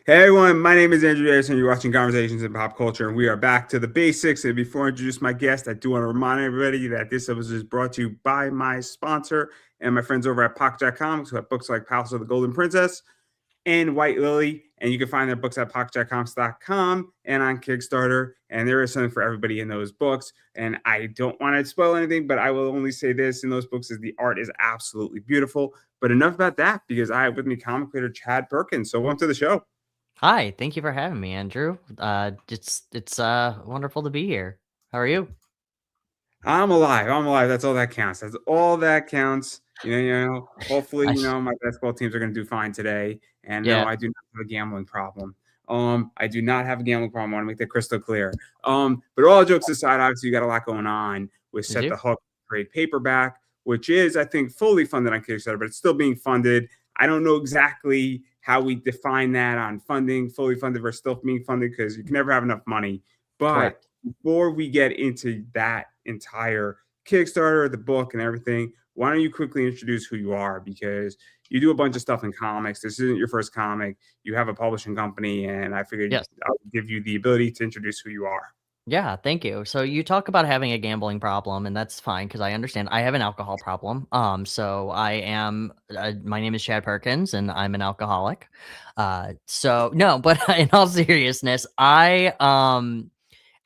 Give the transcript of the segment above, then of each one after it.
Hey everyone, my name is Andrew Harrison. You're watching Conversations in Pop Culture, and we are back to the basics. And before I introduce my guest, I do want to remind everybody that this episode is brought to you by my sponsor and my friends over at Pocket.com, who have books like Palace of the Golden Princess and White Lily. And you can find their books at pocket.com and on Kickstarter. And there is something for everybody in those books. And I don't want to spoil anything, but I will only say this in those books is the art is absolutely beautiful. But enough about that, because I have with me comic creator Chad Perkins. So welcome to the show. Hi, thank you for having me, Andrew. It's wonderful to be here. How are you? I'm alive. I'm alive. That's all that counts. That's all that counts. Hopefully, I, my basketball teams are going to do fine today. And no, yeah, I do not have a gambling problem. I do not have a gambling problem. I want to make that crystal clear. But all jokes aside, obviously, you got a lot going on with you Set do? the Hook trade paperback, which is, I think, fully funded on Kickstarter, but it's still being funded. I don't know exactly how we define that on funding, fully funded versus still being funded, because you can never have enough money. But Correct. before we get into that entire Kickstarter, the book, and everything, why don't you quickly introduce who you are? Because you do a bunch of stuff in comics. This isn't your first comic. You have a publishing company, and I figured Yes. I'll give you the ability to introduce who you are. Yeah, thank you. So you talk about having a gambling problem, and that's fine because I understand. I have an alcohol problem. So I am. My name is Chad Perkins, and I'm an alcoholic. So no, but in all seriousness, so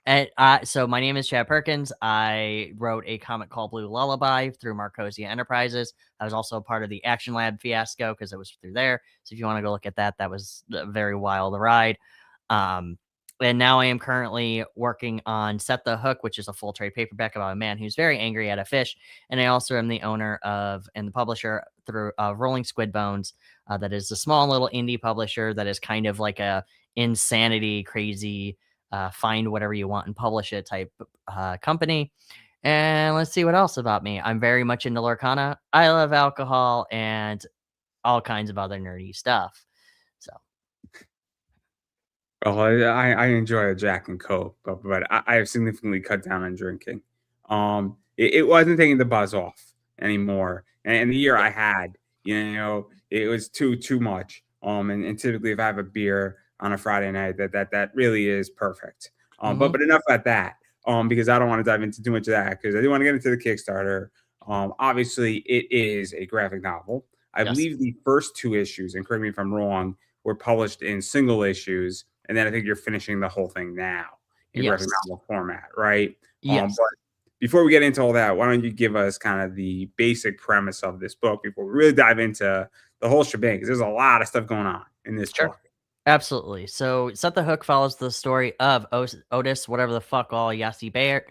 my name is Chad Perkins. I wrote a comic called Blue Lullaby through Marcosia Enterprises. I was also a part of the Action Lab fiasco because it was through there. So if you want to go look at that, that was a very wild ride. Um, and now I am currently working on Set the Hook, which is a full trade paperback about a man who's very angry at a fish. And I also am the owner of and the publisher through Rolling Squid Bones. That is a small little indie publisher that is kind of like a insanity, crazy, find whatever you want and publish it type company. And let's see what else about me. I'm very much into Lorcana. I love alcohol and all kinds of other nerdy stuff. So Oh, I enjoy a Jack and Coke, but I have significantly cut down on drinking. It wasn't taking the buzz off anymore, and the year yeah, I had, it was too much. And typically, if I have a beer on a Friday night, that really is perfect. But hmm enough about that. Because I don't want to dive into too much of that because I do want to get into the Kickstarter. Obviously, it is a graphic novel. I yes, believe the first two issues, and correct me if I'm wrong, were published in single issues, and then I think you're finishing the whole thing now in graphic yes, novel format, right? yes. But before we get into all that, why don't you give us kind of the basic premise of this book before we really dive into the whole shebang? Because there's a lot of stuff going on in this Sure. book. Absolutely. So Set the Hook follows the story of Otis, whatever the fuck all Yassi Bear.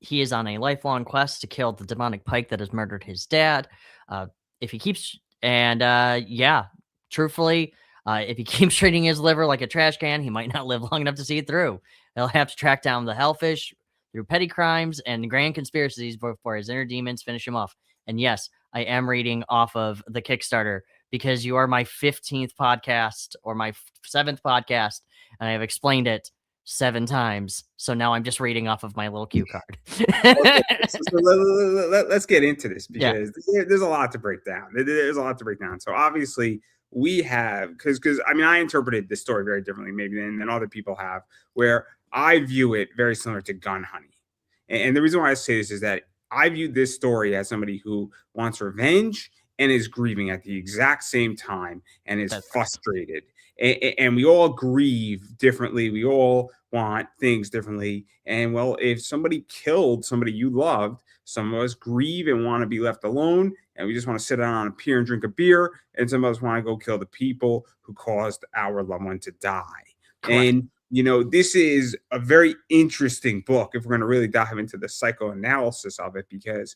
He is on a lifelong quest to kill the demonic pike that has murdered his dad. Uh, if he keeps and yeah, truthfully, if he keeps treating his liver like a trash can, he might not live long enough to see it through. He'll have to track down the hellfish through petty crimes and grand conspiracies before his inner demons finish him off. And yes, I am reading off of the Kickstarter because you are my 15th podcast or my seventh podcast, and I have explained it 7 times. So now I'm just reading off of my little cue card. Okay, so let's get into this Yeah, because there's a lot to break down. There's a lot to break down. So obviously we have because I mean I interpreted this story very differently maybe than other people have, where I view it very similar to Gun Honey. And the reason why I say this is that I view this story as somebody who wants revenge and is grieving at the exact same time and is that's correct. frustrated. And we all grieve differently. We all want things differently. And well, if somebody killed somebody you loved, some of us grieve and want to be left alone. And we just want to sit down on a pier and drink a beer. And some of us want to go kill the people who caused our loved one to die. Correct. And this is a very interesting book if we're going to really dive into the psychoanalysis of it, because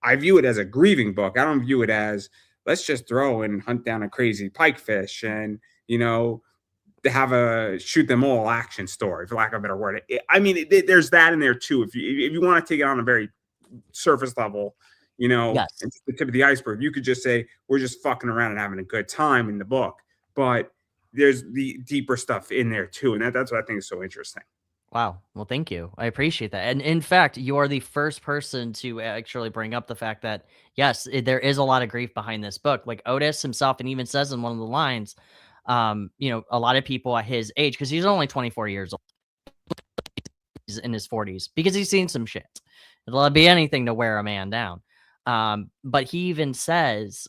I view it as a grieving book. I don't view it as let's just throw and hunt down a crazy pikefish and, to have a shoot them all action story, for lack of a better word. I mean, there's that in there too. If you want to take it on a very surface level, Yes. and the tip of the iceberg, you could just say we're just fucking around and having a good time in the book. But there's the deeper stuff in there too, and that's what I think is so interesting. Wow. Well, thank you. I appreciate that. And in fact, you are the first person to actually bring up the fact that, yes, there is a lot of grief behind this book. Like Otis himself, and even says in one of the lines, A lot of people at his age, because he's only 24 years old, he's in his 40s, because he's seen some shit. It'll be anything to wear a man down. But he even says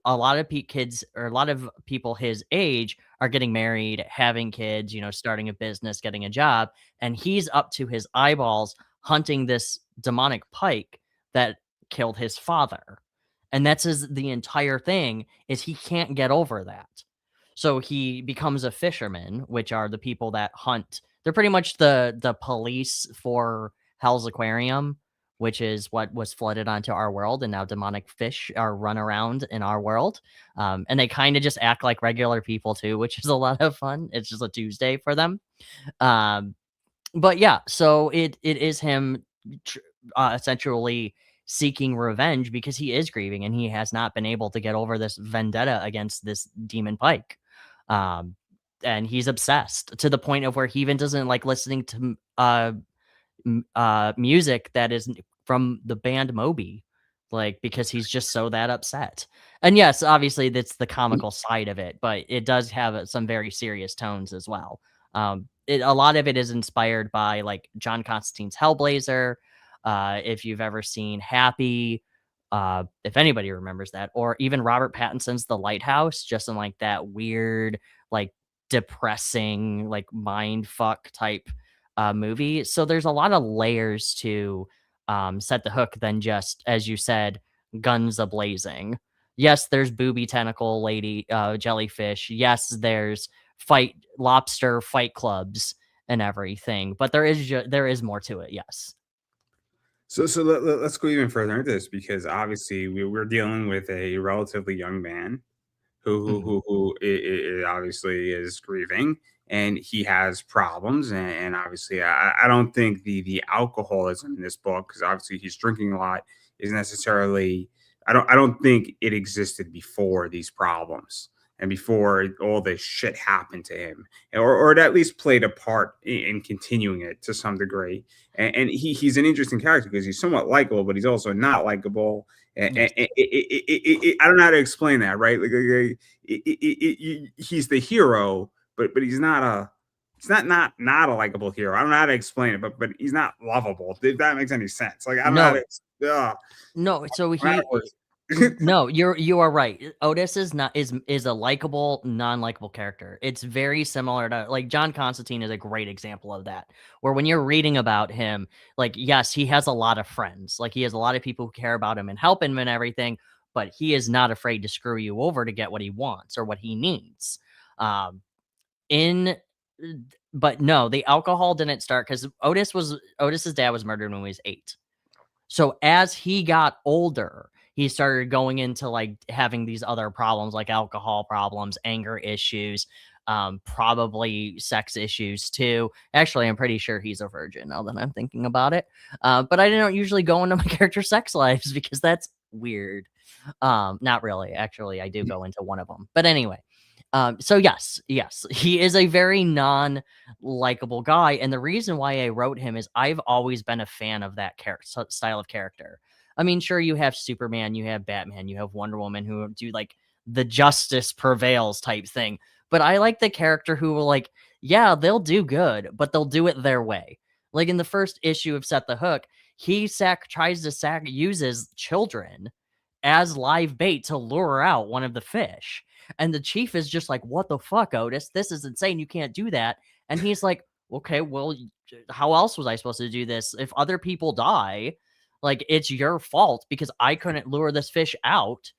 a lot of kids, or a lot of people his age, are getting married, having kids, starting a business, getting a job, and he's up to his eyeballs hunting this demonic pike that killed his father. And that's the entire thing, is he can't get over that. So he becomes a fisherman, which are the people that hunt. They're pretty much the police for Hell's Aquarium, which is what was flooded onto our world, and now demonic fish are run around in our world. And they kind of just act like regular people too, which is a lot of fun. It's just a Tuesday for them. Um, but yeah, so it is him essentially seeking revenge, because he is grieving and he has not been able to get over this vendetta against this demon pike. Um, and he's obsessed to the point of where he even doesn't like listening to music that is from the band Moby, like, because he's just so that upset. And yes, obviously that's the comical side of it, but it does have some very serious tones as well. A lot of it is inspired by like John Constantine's Hellblazer. If you've ever seen Happy, if anybody remembers that, or even Robert Pattinson's The Lighthouse, just in like that weird, like depressing, like mind fuck type movie. So there's a lot of layers to Set the Hook than just, as you said, guns a blazing. Yes, there's booby tentacle lady jellyfish. Yes, there's lobster fight clubs and everything, but there is more to it. Yes. Let's go even further into this, because obviously we're dealing with a relatively young man Mhm. who obviously is grieving, and he has problems, and obviously I don't think the alcoholism in this book, because obviously he's drinking a lot, is necessarily, I don't think it existed before these problems and before all this shit happened to him, or it at least played a part in continuing it to some degree. And he's an interesting character because he's somewhat likable, but he's also not likable. Yes. I don't know how to explain that, right? He's the hero, but he's not a likable hero. I don't know how to explain it, but he's not lovable. If that makes any sense, like I don't know how No, to. no. So I'm out of he words. No, you are right. Otis is a likable, non-likable character. It's very similar to like John Constantine is a great example of that. Where when you're reading about him, like yes, he has a lot of friends. Like he has a lot of people who care about him and help him and everything, but he is not afraid to screw you over to get what he wants or what he needs. Um in but no, the alcohol didn't start because Otis's dad was murdered when he was 8. So as he got older, he started going into like having these other problems like alcohol problems, anger issues, probably sex issues too. Actually, I'm pretty sure he's a virgin now that I'm thinking about it. But I don't usually go into my character's sex lives because that's weird. Not really. Actually, I do go into one of them. But anyway, so yes, he is a very non-likable guy, and the reason why I wrote him is I've always been a fan of that style of character. I mean, sure, you have Superman, you have Batman, you have Wonder Woman who do like the justice prevails type thing, but I like the character who will like, yeah, they'll do good, but they'll do it their way. Like in the first issue of Set the Hook, he uses children as live bait to lure out one of the fish. And the chief is just like, "What the fuck, Otis? This is insane. You can't do that." And he's like, "Okay, well, how else was I supposed to do this? If other people die, like it's your fault because I couldn't lure this fish out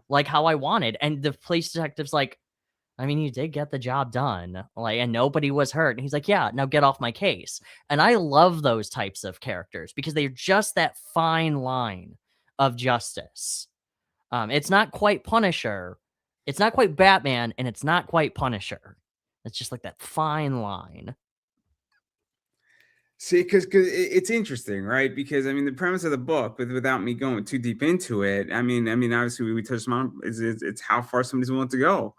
like how I wanted." And the police detective's like, "I mean, you did get the job done, like, and nobody was hurt." And he's like, "Yeah, now get off my case." And I love those types of characters because they're just that fine line of justice. It's not quite Punisher, it's not quite Batman, and it's not quite Punisher. It's just like that fine line. See, because it's interesting, right? Because I mean, the premise of the book, without me going too deep into it, I mean, obviously we touched on is it's how far somebody's willing to go.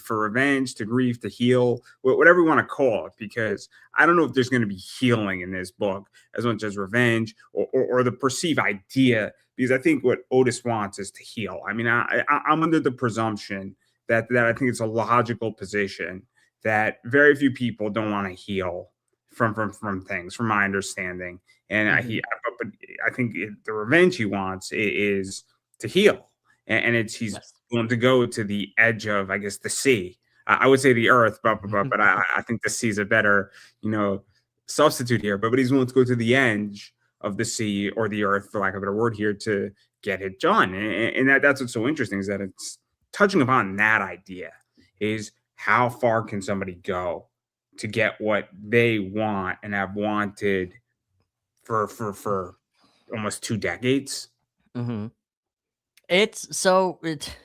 For revenge, to grieve, to heal, whatever you want to call it. Because I don't know if there's going to be healing in this book as much as revenge or the perceived idea. Because I think what Otis wants is to heal. I mean, I'm under the presumption that I think it's a logical position that very few people don't want to heal from things, from my understanding. And Mhm. but I think the revenge he wants is to heal, and it's he's Yes. willing to go to the edge of, I guess, the sea. I would say the earth, but I think the sea is a better, you know, substitute here. But he's willing to go to the edge of the sea or the earth, for lack of a better word here, to get it done. And that's what's so interesting, is that it's touching upon that idea, is how far can somebody go to get what they want and have wanted for almost 2 decades. Mhm. It's so it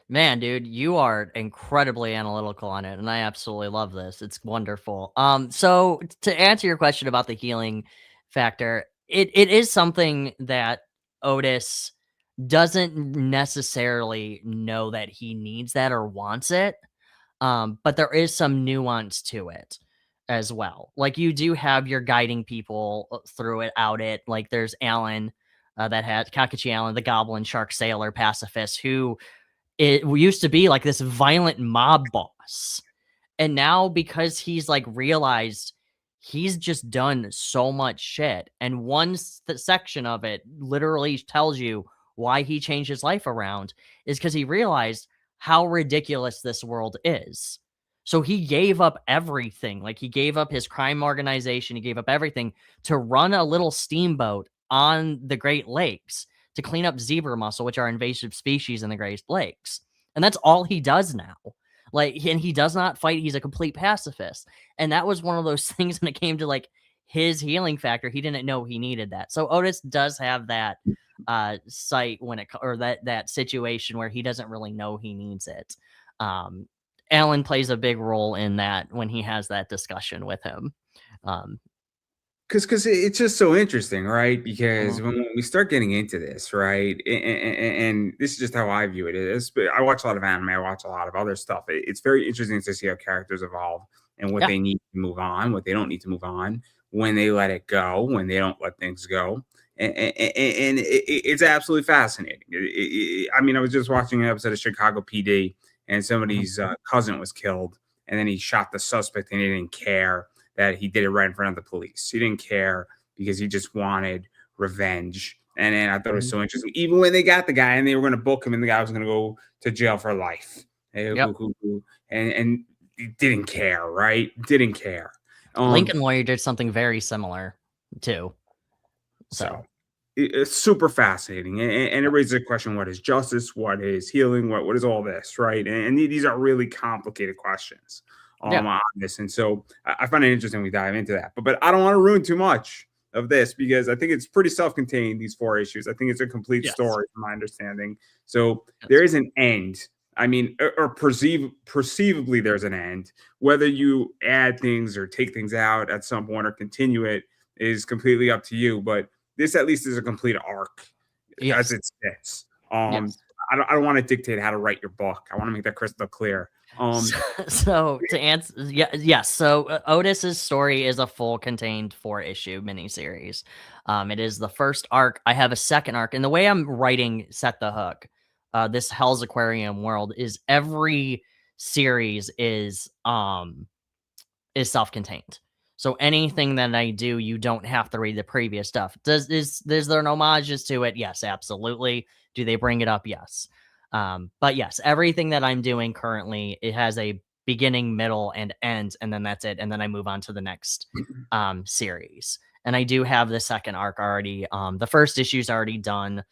man, dude, you are incredibly analytical on it, and I absolutely love this. It's wonderful. So to answer your question about the healing factor, it is something that Otis doesn't necessarily know that he needs that or wants it. But there is some nuance to it as well. Like you do have your guiding people through it, out it. Like there's Alan, that had Kakashi Allen, the Goblin Shark Sailor pacifist, who it used to be like this violent mob boss. And now because he's like realized he's just done so much shit, and one section of it literally tells you why he changed his life around is because he realized how ridiculous this world is. So he gave up everything. Like he gave up his crime organization, he gave up everything to run a little steamboat on the Great Lakes to clean up zebra mussel, which are invasive species in the Great Lakes. And that's all he does now. Like, and he does not fight. He's a complete pacifist. And that was one of those things when it came to like his healing factor. He didn't know he needed that. So Otis does have that sight when it, or that situation where he doesn't really know he needs it. Um, Alan plays a big role in that when he has that discussion with him. Um, Because it's just so interesting, right? mhm. Because when we start getting into this, right, and this is just how I view it. Is I watch a lot of anime, I watch a lot of other stuff. It's very interesting to see how characters evolve and what Yeah. they need to move on, what they don't need to move on, when they let it go, when they don't let things go. And it's absolutely fascinating. I mean, I was just watching an episode of Chicago PD, and Mhm. somebody's cousin was killed, and then he shot the suspect, and he didn't care that he did it right in front of the police. He didn't care because he just wanted revenge. And I thought it was Mhm. so interesting. Even when they got the guy and they were going to book him, and the guy was going to go to jail for life, Yep. and he didn't care, right? Didn't care. Um, Lincoln Lawyer did something very similar too. So so it's super fascinating, and it raises a question: what is justice? What is healing? What is all this, right? And these are really complicated questions yeah. on this, and so I find it interesting we dive into that. But I don't want to ruin too much of this, because I think it's pretty self-contained, these 4 issues. I think it's a complete Yes. story from my understanding. So there Yes. is an end. I mean, or perceivably there's an end. Whether you add things or take things out at some point or continue it is completely up to you. But this at least is a complete arc as Yes. it sits. Um, Yes. I don't want to dictate how to write your book. I want to make that crystal clear. So, so to answer, yeah, yes. So Otis's story is a full contained 4 issue miniseries. It is the first arc. I have a second arc, and the way I'm writing Set the Hook, this Hell's Aquarium world, is every series is self-contained. So anything that I do, you don't have to read the previous stuff. Is there homages to it? Yes, absolutely. Do they bring it up? Yes. But yes, everything that I'm doing currently, it has a beginning, middle, and end, and then that's it. And then I move on to the next series. And I do have the second arc already. The first issue's already done.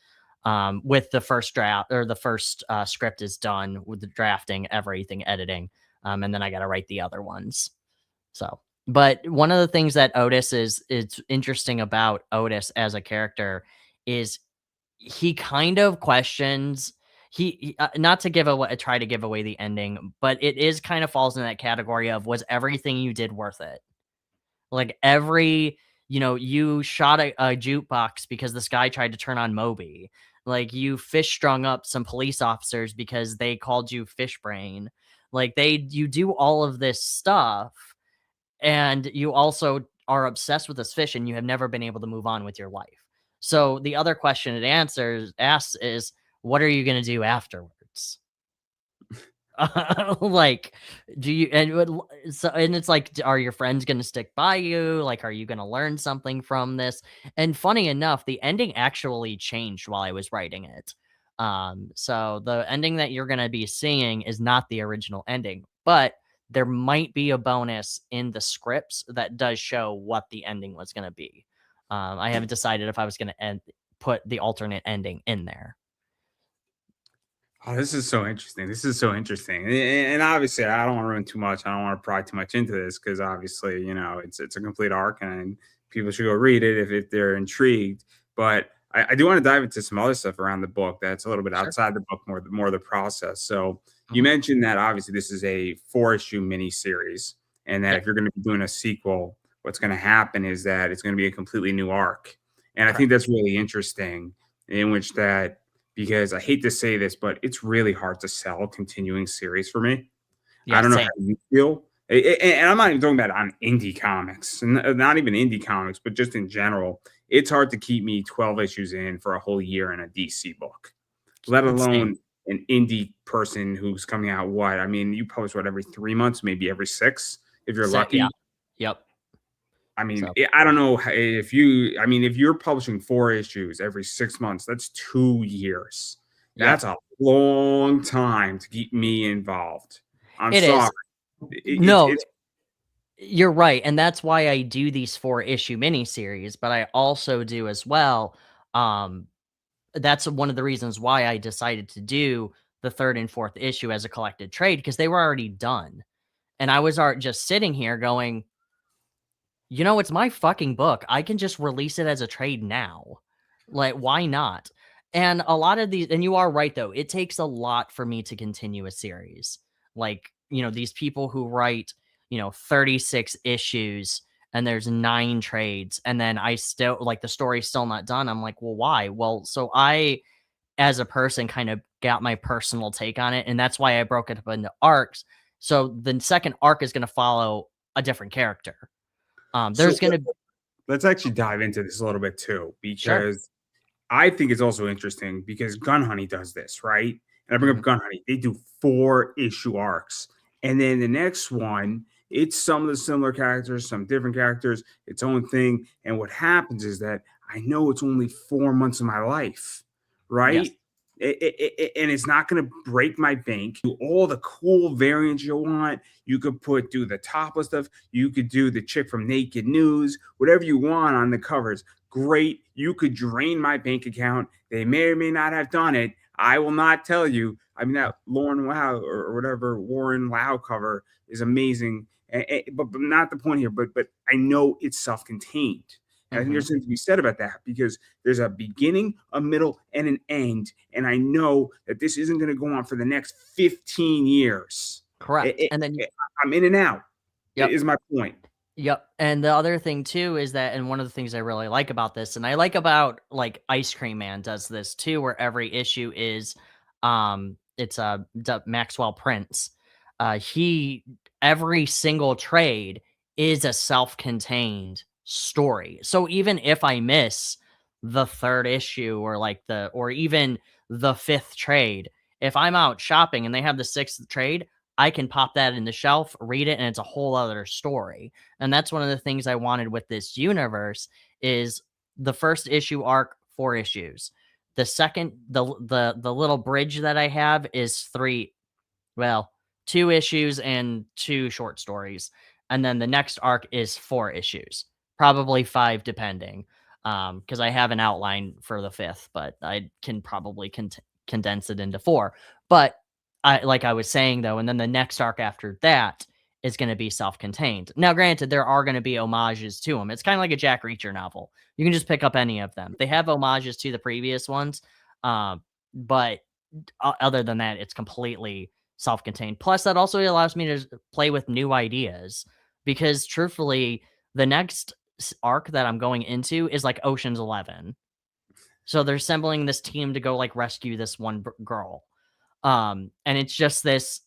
With the first draft, or the first script is done with the drafting, everything, editing. And then I got to write the other ones. So, but one of the things that Otis is it's interesting about Otis as a character is he kind of questions not to give away try to give away the ending, but it is kind of falls in that category of, was everything you did worth it? Like every, you shot a jukebox because this guy tried to turn on Moby. Like you fish strung up some police officers because they called you fish brain. Like you do all of this stuff, and you also are obsessed with this fish and you have never been able to move on with your life. So the other question it asks is, what are you going to do afterwards? Like, do you and it's like, are your friends gonna stick by you? Like, are you gonna learn something from this? And funny enough, the ending actually changed while I was writing it. So the ending that you're gonna be seeing is not the original ending, but there might be a bonus in the scripts that does show what the ending was gonna be. I haven't decided if I was gonna put the alternate ending in there. Oh, this is so interesting. This is so interesting. And obviously, I don't want to ruin too much. I don't want to pry too much into this because obviously, it's a complete arc and people should go read it if they're intrigued. But I do want to dive into some other stuff around the book that's a little bit Sure. outside the book, more the process. So you Mhm. mentioned that obviously this is a 4-issue mini series, and that Yep. if you're going to be doing a sequel, what's going to happen is that it's going to be a completely new arc. And I think Correct. that's really interesting in which that because I hate to say this, but it's really hard to sell a continuing series for me. I Yeah, don't know how same. you feel. And I'm not even talking about on indie comics, not even indie comics, but just in general. It's hard to keep me 12 issues in for a whole year in a DC book, let Same. alone an indie person who's coming out what? I mean, you post what every 3 months, maybe every six, if you're Yeah. lucky. Yep. I mean, So I don't know if you, I mean, if you're publishing 4 issues every 6 months, that's 2 years. yep. That's a long time to keep me involved. I'm It sorry. is. No, It's you're right, and that's why I do these 4-issue miniseries, but I also do as well, um, that's one of the reasons why I decided to do the 3rd and 4th issue as a collected trade because they were already done, and I was just sitting here going, it's my fucking book. I can just release it as a trade now. Like, why not? And a lot of these, and you are right though, it takes a lot for me to continue a series. Like, these people who write, 36 issues and there's 9 trades, and then I still like the story's still not done. I'm like, well, why? Well, so I, as a person, kind of got my personal take on it, and that's why I broke it up into arcs. So the second arc is going to follow a different character. so There's gonna let's actually dive into this a little bit too, Sure. because I think it's also interesting because Gun Honey does this, right? And I bring up Mhm. Gun Honey. They do 4-issue arcs. And then the next one, it's some of the similar characters, some different characters, its own thing. And what happens is that I know it's only 4 months of my life, Yes. right? And it's not going to break my bank. Do all the cool variants you want. You could do the topless stuff. You could do the chick from Naked News, whatever you want on the covers. Great. You could drain my bank account. They may or may not have done it. I will not tell you. I mean, that Lauren Wow or whatever Warren Wow cover is amazing. But not the point here. But I know it's self-contained. And I think Mhm. there's something to be said about that because there's a beginning, a middle, and an end. And I know that this isn't going to go on for the next 15 years. Correct. And then I'm in and out, Yep. is my point. Yep. And the other thing too is that, and one of the things I really like about this, and I like about like Ice Cream Man does this too, where every issue is it's a Maxwell Prince. He every single trade is a self-contained story. So even if I miss the 3rd issue or even the 5th trade, if I'm out shopping and they have the 6th trade, I can pop that in the shelf, read it, and it's a whole other story. And that's one of the things I wanted with this universe is the first issue arc, 4 issues. The second, the little bridge that I have is 3, well, 2 issues and 2 short stories. And then the next arc is 4 issues, probably 5 depending. Because I have an outline for the 5th, but I can probably condense it into 4. But like I was saying though, and then the next arc after that is going to be self-contained. Now, granted, there are going to be homages to them. It's kind of like a Jack Reacher novel. You can just pick up any of them. They have homages to the previous ones, but other than that, it's completely self-contained. Plus, that also allows me to play with new ideas because, truthfully, the next arc that I'm going into is like Ocean's 11. So they're assembling this team to go like rescue this one girl. And it's just this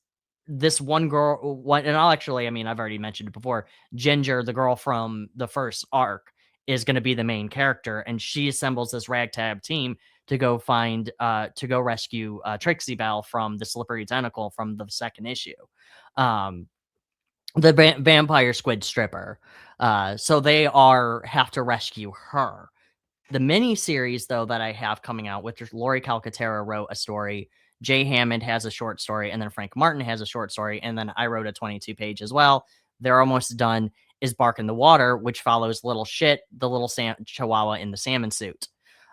one girl, one, and I mean, I've already mentioned it before. Ginger, the girl from the first arc, is going to be the main character, and she assembles this ragtag team to go rescue Trixie Belle from the slippery tentacle from the second issue. The vampire squid stripper. So they have to rescue her. The mini series, though, that I have coming out, which Lori Calcaterra wrote a story, Jay Hammond has a short story, and then Frank Martin has a short story, and then I wrote a 22-page as well. They're almost done. Is Bark in the Water, which follows Little Shit, the little chihuahua in the salmon suit.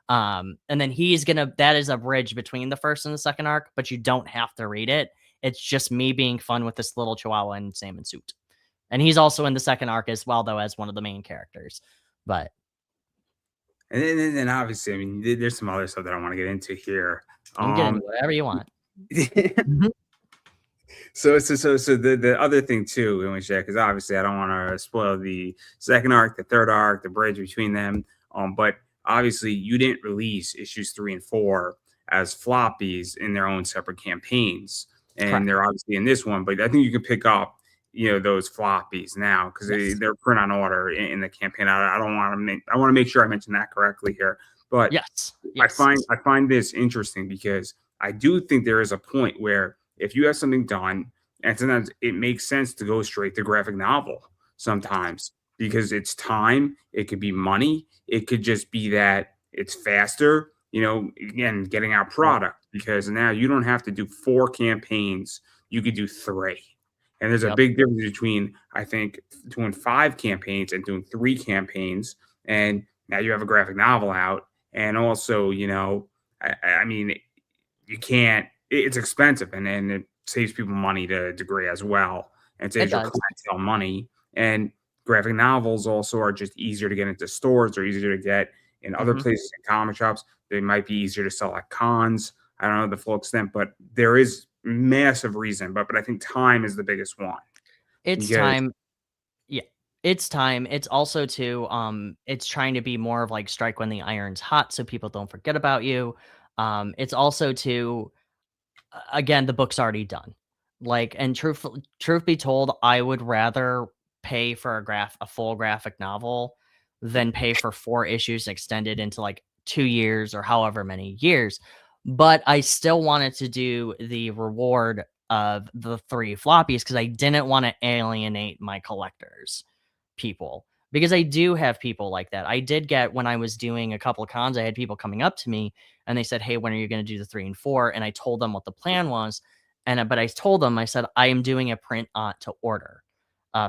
And then that is a bridge between the first and the second arc, but you don't have to read it. It's just me being fun with this little chihuahua in salmon suit. And he's also in the second arc as well, though, as one of the main characters. But and then obviously, I mean, there's some other stuff that I want to get into here. you can get into whatever you want. So the other thing too, because obviously I don't want to spoil the second arc, the third arc, the bridge between them. But obviously you didn't release issues 3 and 4 as floppies in their own separate campaigns, and Correct. they're obviously in this one. But I think you can pick up, those floppies now because they're print on order in the campaign. I don't want to I want to make sure I mention that correctly here. But yes. I find this interesting because I do think there is a point where if you have something done, and sometimes it makes sense to go straight to graphic novel sometimes because it's time, it could be money, it could just be that it's faster, again, getting out product because now you don't have to do 4 campaigns, you could do 3. And there's a big difference between, I think, doing 5 campaigns and doing 3 campaigns. And now you have a graphic novel out. And also, I mean, you can't, it's expensive and it saves people money to a degree as well. And saves your clientele money. And graphic novels also are just easier to get into stores or easier to get in other places in comic shops. They might be easier to sell at cons. I don't know the full extent, but there is massive reason. But I think time is the biggest one. It's time. Yeah. It's time. It's also too, it's trying to be more of like strike when the iron's hot so people don't forget about you. It's also to, again, the book's already done. Like, and truth be told, I would rather pay for a full graphic novel than pay for 4 issues extended into like 2 years or however many years. But I still wanted to do the reward of the 3 floppies because I didn't want to alienate my collectors people, because I do have people like that. I did get, when I was doing a couple of cons, I had people coming up to me and they said, "Hey, when are you going to do the 3 and 4?" And I told them what the plan was. But I told them, I said, I am doing a print to order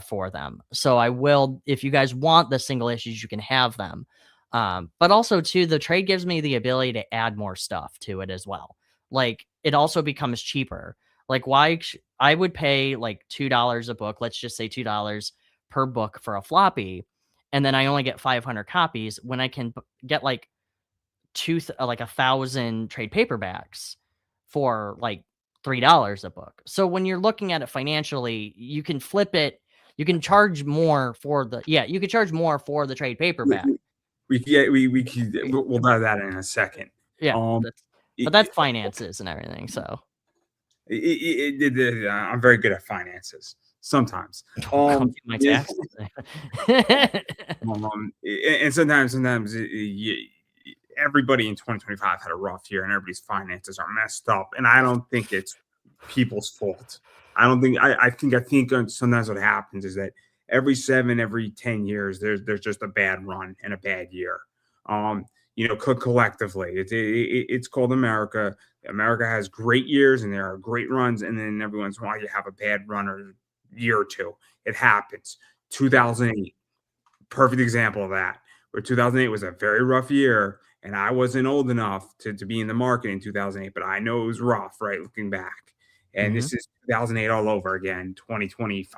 for them. So I will, if you guys want the single issues, you can have them. But also too, the trade gives me the ability to add more stuff to it as well. Like, it also becomes cheaper. Like, I would pay like $2 a book. Let's just say $2 per book for a floppy, and then I only get 500 copies when I can get like 1,000 trade paperbacks for like $3 a book. So when you're looking at it financially, you can flip it. You can charge more for you could charge more for the trade paperback. We'll dive that in a second. Yeah, but that's finances and everything. So I'm very good at finances sometimes. my taxes. And sometimes everybody in 2025 had a rough year and everybody's finances are messed up. And I don't think it's people's fault. I think sometimes what happens is that every 10 years, there's just a bad run and a bad year. Collectively, it's called America. America has great years and there are great runs, and then every once in a while you have a bad run or year or two. It happens. 2008, perfect example of that, where 2008 was a very rough year, and I wasn't old enough to be in the market in 2008, but I know it was rough, right, looking back. And this is 2008 all over again, 2025,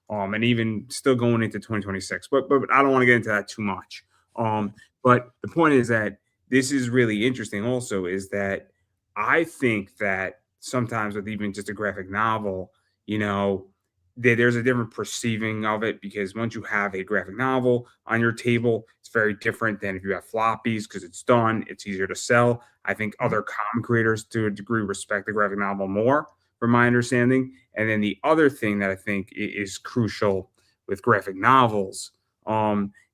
and even still going into 2026. But I don't want to get into that too much. But the point is that this is really interesting also, is that I think that sometimes with even just a graphic novel, there's a different perceiving of it, because once you have a graphic novel on your table, it's very different than if you have floppies, because it's done, it's easier to sell. I think other comic creators to a degree respect the graphic novel more, from my understanding. And then the other thing that I think is crucial with graphic novels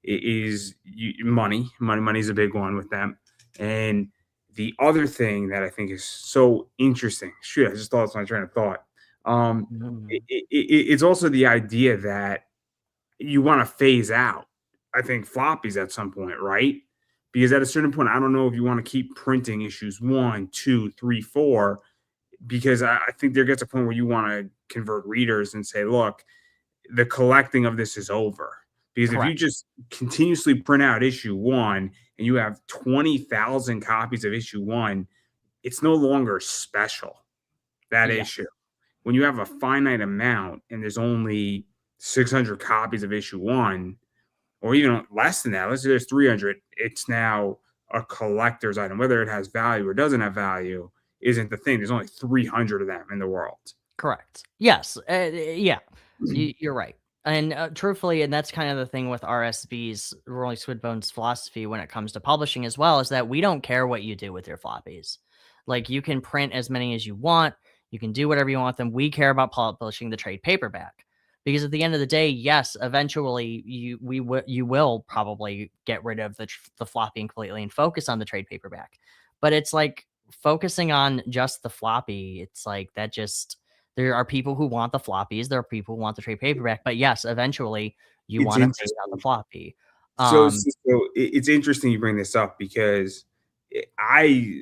is money. Money is a big one with them. And The other thing that I think is so interesting, shoot, I just lost my train of thought. Mhm. It's also the idea that you want to phase out, I think, floppies at some point, right? Because at a certain point, I don't know if you want to keep printing issues one, two, three, four, because I think there gets a point where you want to convert readers and say, look, the collecting of this is over. Because if you Correct. just continuously print out issue one and you have 20,000 copies of issue one, it's no longer special, that Yeah. issue. When you have a finite amount and there's only 600 copies of issue one, or even less than that, let's say there's 300, it's now a collector's item. Whether it has value or doesn't have value isn't the thing. There's only 300 of them in the world. Correct. Yes. Yeah. You're right. And truthfully, and that's kind of the thing with RSB's Rolling Squidbone's philosophy when it comes to publishing as well, is that we don't care what you do with your floppies. Like you can print as many as you want, you can do whatever you want with them. We care about publishing the trade paperback because at the end of the day, yes, eventually you will probably get rid of the floppy completely and focus on the trade paperback. But it's like focusing on just the floppy. It's like that just there are people who want the floppies, there are people who want the trade paperback, but yes, eventually you It's wanna phase out the interesting. floppy. So Um, it's interesting you bring this up because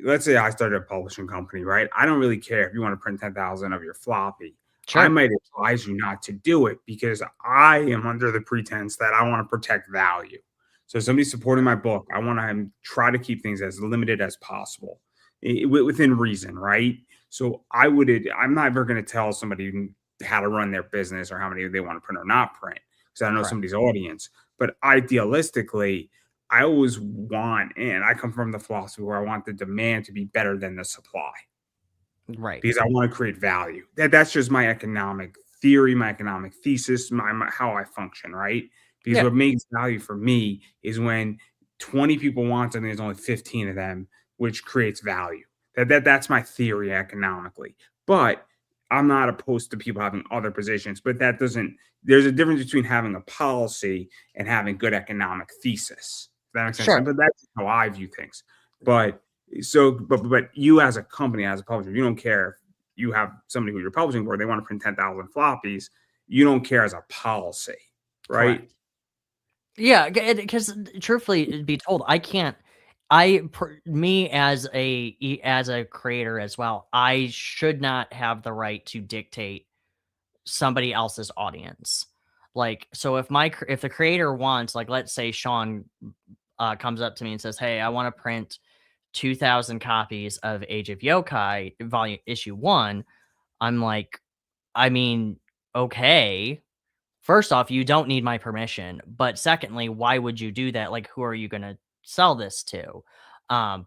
let's say I started a publishing company, right? I don't really care if you want to print 10,000 of your floppy. I sure, might advise you not to do it because I am under the pretense that I want to protect value. So if somebody's supporting my book, I want to try to keep things as limited as possible within reason, right? So I'm not ever going to tell somebody how to run their business or how many they want to print or not print because I know correct, somebody's audience. But idealistically, I always want, and I come from the philosophy where I want the demand to be better than the supply right. because I want to create value. That's just my economic theory, my economic thesis, my how I function, right? Because Yeah, what makes value for me is when 20 people want something, there's only 15 of them, which creates value. That's my theory economically. But I'm not opposed to people having other positions, but that doesn't there's a difference between having a policy and having good economic thesis. Does that makes sense? sure, But that's how I view things. But but you as a company, as a publisher, you don't care if you have somebody who you're publishing for, they want to print 10,000 floppies. You don't care as a policy, right? correct. Yeah, because truthfully be told, I can't me as as a creator as well, I should not have the right to dictate somebody else's audience. Like, so if the creator wants, like, let's say Sean comes up to me and says, "Hey, I want to print 2,000 copies of Age of Yokai volume issue 1." I'm like, I mean, okay. First off, you don't need my permission, but secondly, why would you do that? Like, who are you going to sell this to? Um,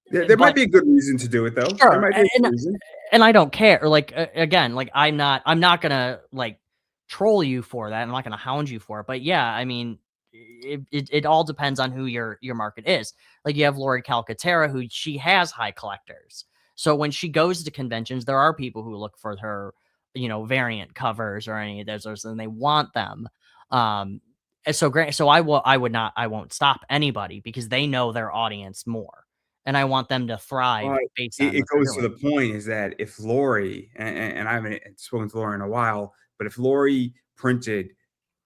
There might but be a good reason to do it, though. There sure, might be a good reason. and I don't care. Like again, like I'm not gonna like troll you for that. I'm not gonna hound you for it. But yeah, I mean, it all depends on who your market is. Like you have Lori Calcaterra, who she has high collectors. So when she goes to conventions, there are people who look for her, variant covers or any of those, and they want them. And so great. So I won't stop anybody because they know their audience more, and I want them to thrive But based it, on it what they're goes to doing. the point is that if Lori, and I haven't spoken to Lori in a while, but if Lori printed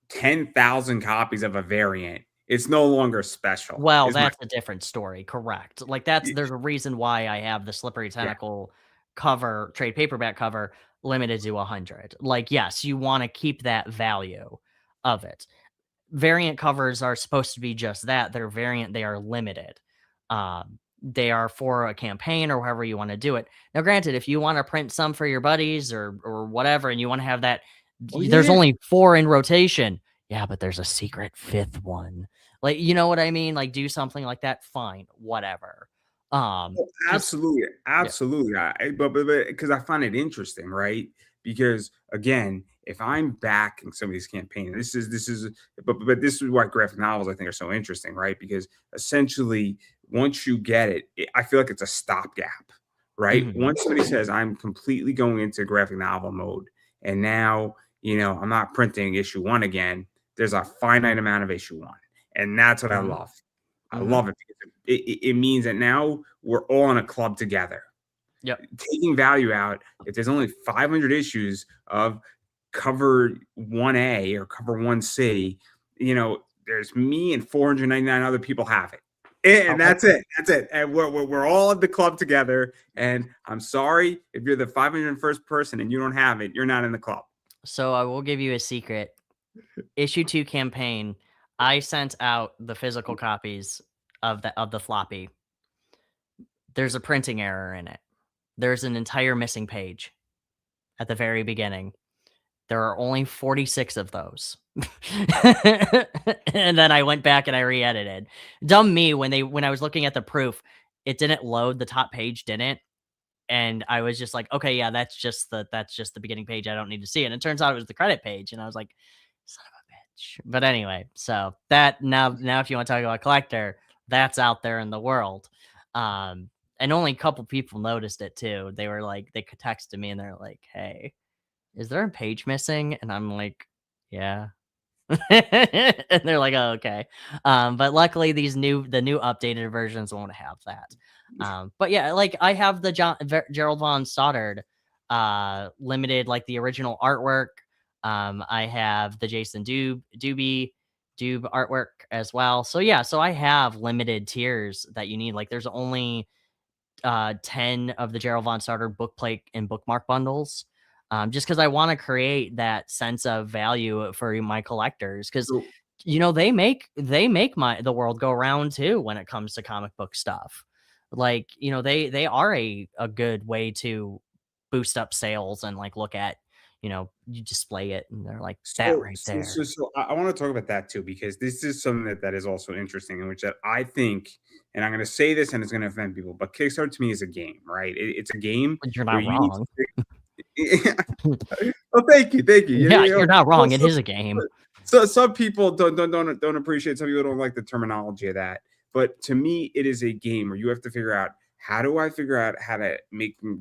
10,000 copies of a variant, it's no longer special, Well, is my that's a different story, correct. Like, there's a reason why I have the Slippery yeah. Tentacle cover, trade paperback cover, limited to 100. Like, yes, you wanna keep that value of it. Variant covers are supposed to be just that, they're variant, they are limited. They are for a campaign or however you wanna do it. Now, granted, if you wanna print some for your buddies or whatever, and you wanna have that Oh, there's yeah. only 4 in rotation. Yeah, but there's a secret 5th one. Like, you know what I mean? Like, do something like that, fine, whatever. Oh, Just absolutely, yeah. absolutely. But because I find it interesting, right? Because again, if I'm backing somebody's campaign, but this is why graphic novels I think are so interesting, right? Because essentially, once you get I feel like it's a stopgap, right? Mhm. Once somebody says I'm completely going into graphic novel mode, and now I'm not printing issue one again. There's a finite amount of issue one, and that's what I Mhm. love. I Mhm. love it because it means that now we're all in a club together. Yep. Taking value out, if there's only 500 issues of cover 1A or cover 1C, there's me and 499 other people have it. And that's it. That's it. And we're all at the club together. And I'm sorry if you're the 501st person and you don't have it, you're not in the club. So I will give you a secret. Issue 2 campaign, I sent out the physical copies of the floppy. There's a printing error in it. There's an entire missing page at the very beginning. There are only 46 of those. And then I went back and I re-edited. Dumb me, when I was looking at the proof, it didn't load, the top page didn't. And I was just like, okay, yeah, that's just the beginning page. I don't need to see it. And it turns out it was the credit page. And I was like, son of a bitch. But anyway, so that now if you want to talk about collector, that's out there in the world. And only a couple people noticed it too. They were like, they texted me and they're like, hey, is there a page missing? And I'm like, yeah. And they're like, oh, okay. But luckily the new updated versions won't have that. But yeah, like I have the Gerald von Stoddard limited, like the original artwork. I have the Jason Dube artwork as well. So yeah, so I have limited tiers that you need. Like there's only 10 of the Gerald von Stoddard bookplate and bookmark bundles. Just because I want to create that sense of value for my collectors, because they make the world go round too when it comes to comic book stuff. Like they are a good way to boost up sales and like look at you display it and they're like that right there. So I want to talk about that too, because this is something that is also interesting, in which that I think, and I'm going to say this and it's going to offend people, but Kickstarter to me is a game, right? It's a game. You're not wrong. Oh, thank you. Yeah, you're not wrong. It is a game. So some people don't appreciate. Some people don't like the terminology of that. But to me, it is a game where you have to figure out, how do I figure out how to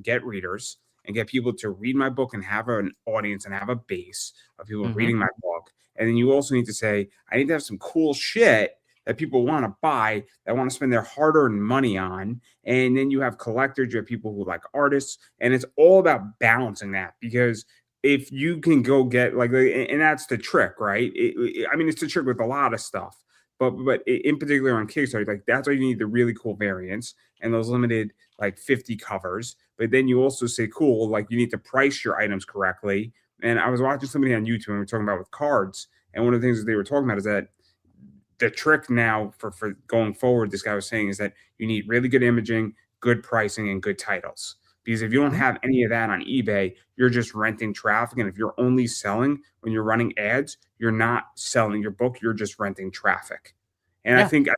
get readers and get people to read my book and have an audience and have a base of people reading my book. And then you also need to say, I need to have some cool shit that people want to buy, that want to spend their hard-earned money on. And then you have collectors, you have people who like artists, and it's all about balancing that. Because if you can go get and that's the trick, right? It's the trick with a lot of stuff, but in particular on Kickstarter, like that's why you need the really cool variants and those limited like 50 covers. But then you also say, cool, like you need to price your items correctly. And I was watching somebody on YouTube and we were talking about with cards, and one of the things that they were talking about is that the trick now for going forward, this guy was saying, is that you need really good imaging, good pricing, and good titles. Because if you don't have any of that on eBay, you're just renting traffic. And if you're only selling when you're running ads, you're not selling your book, you're just renting traffic. And I think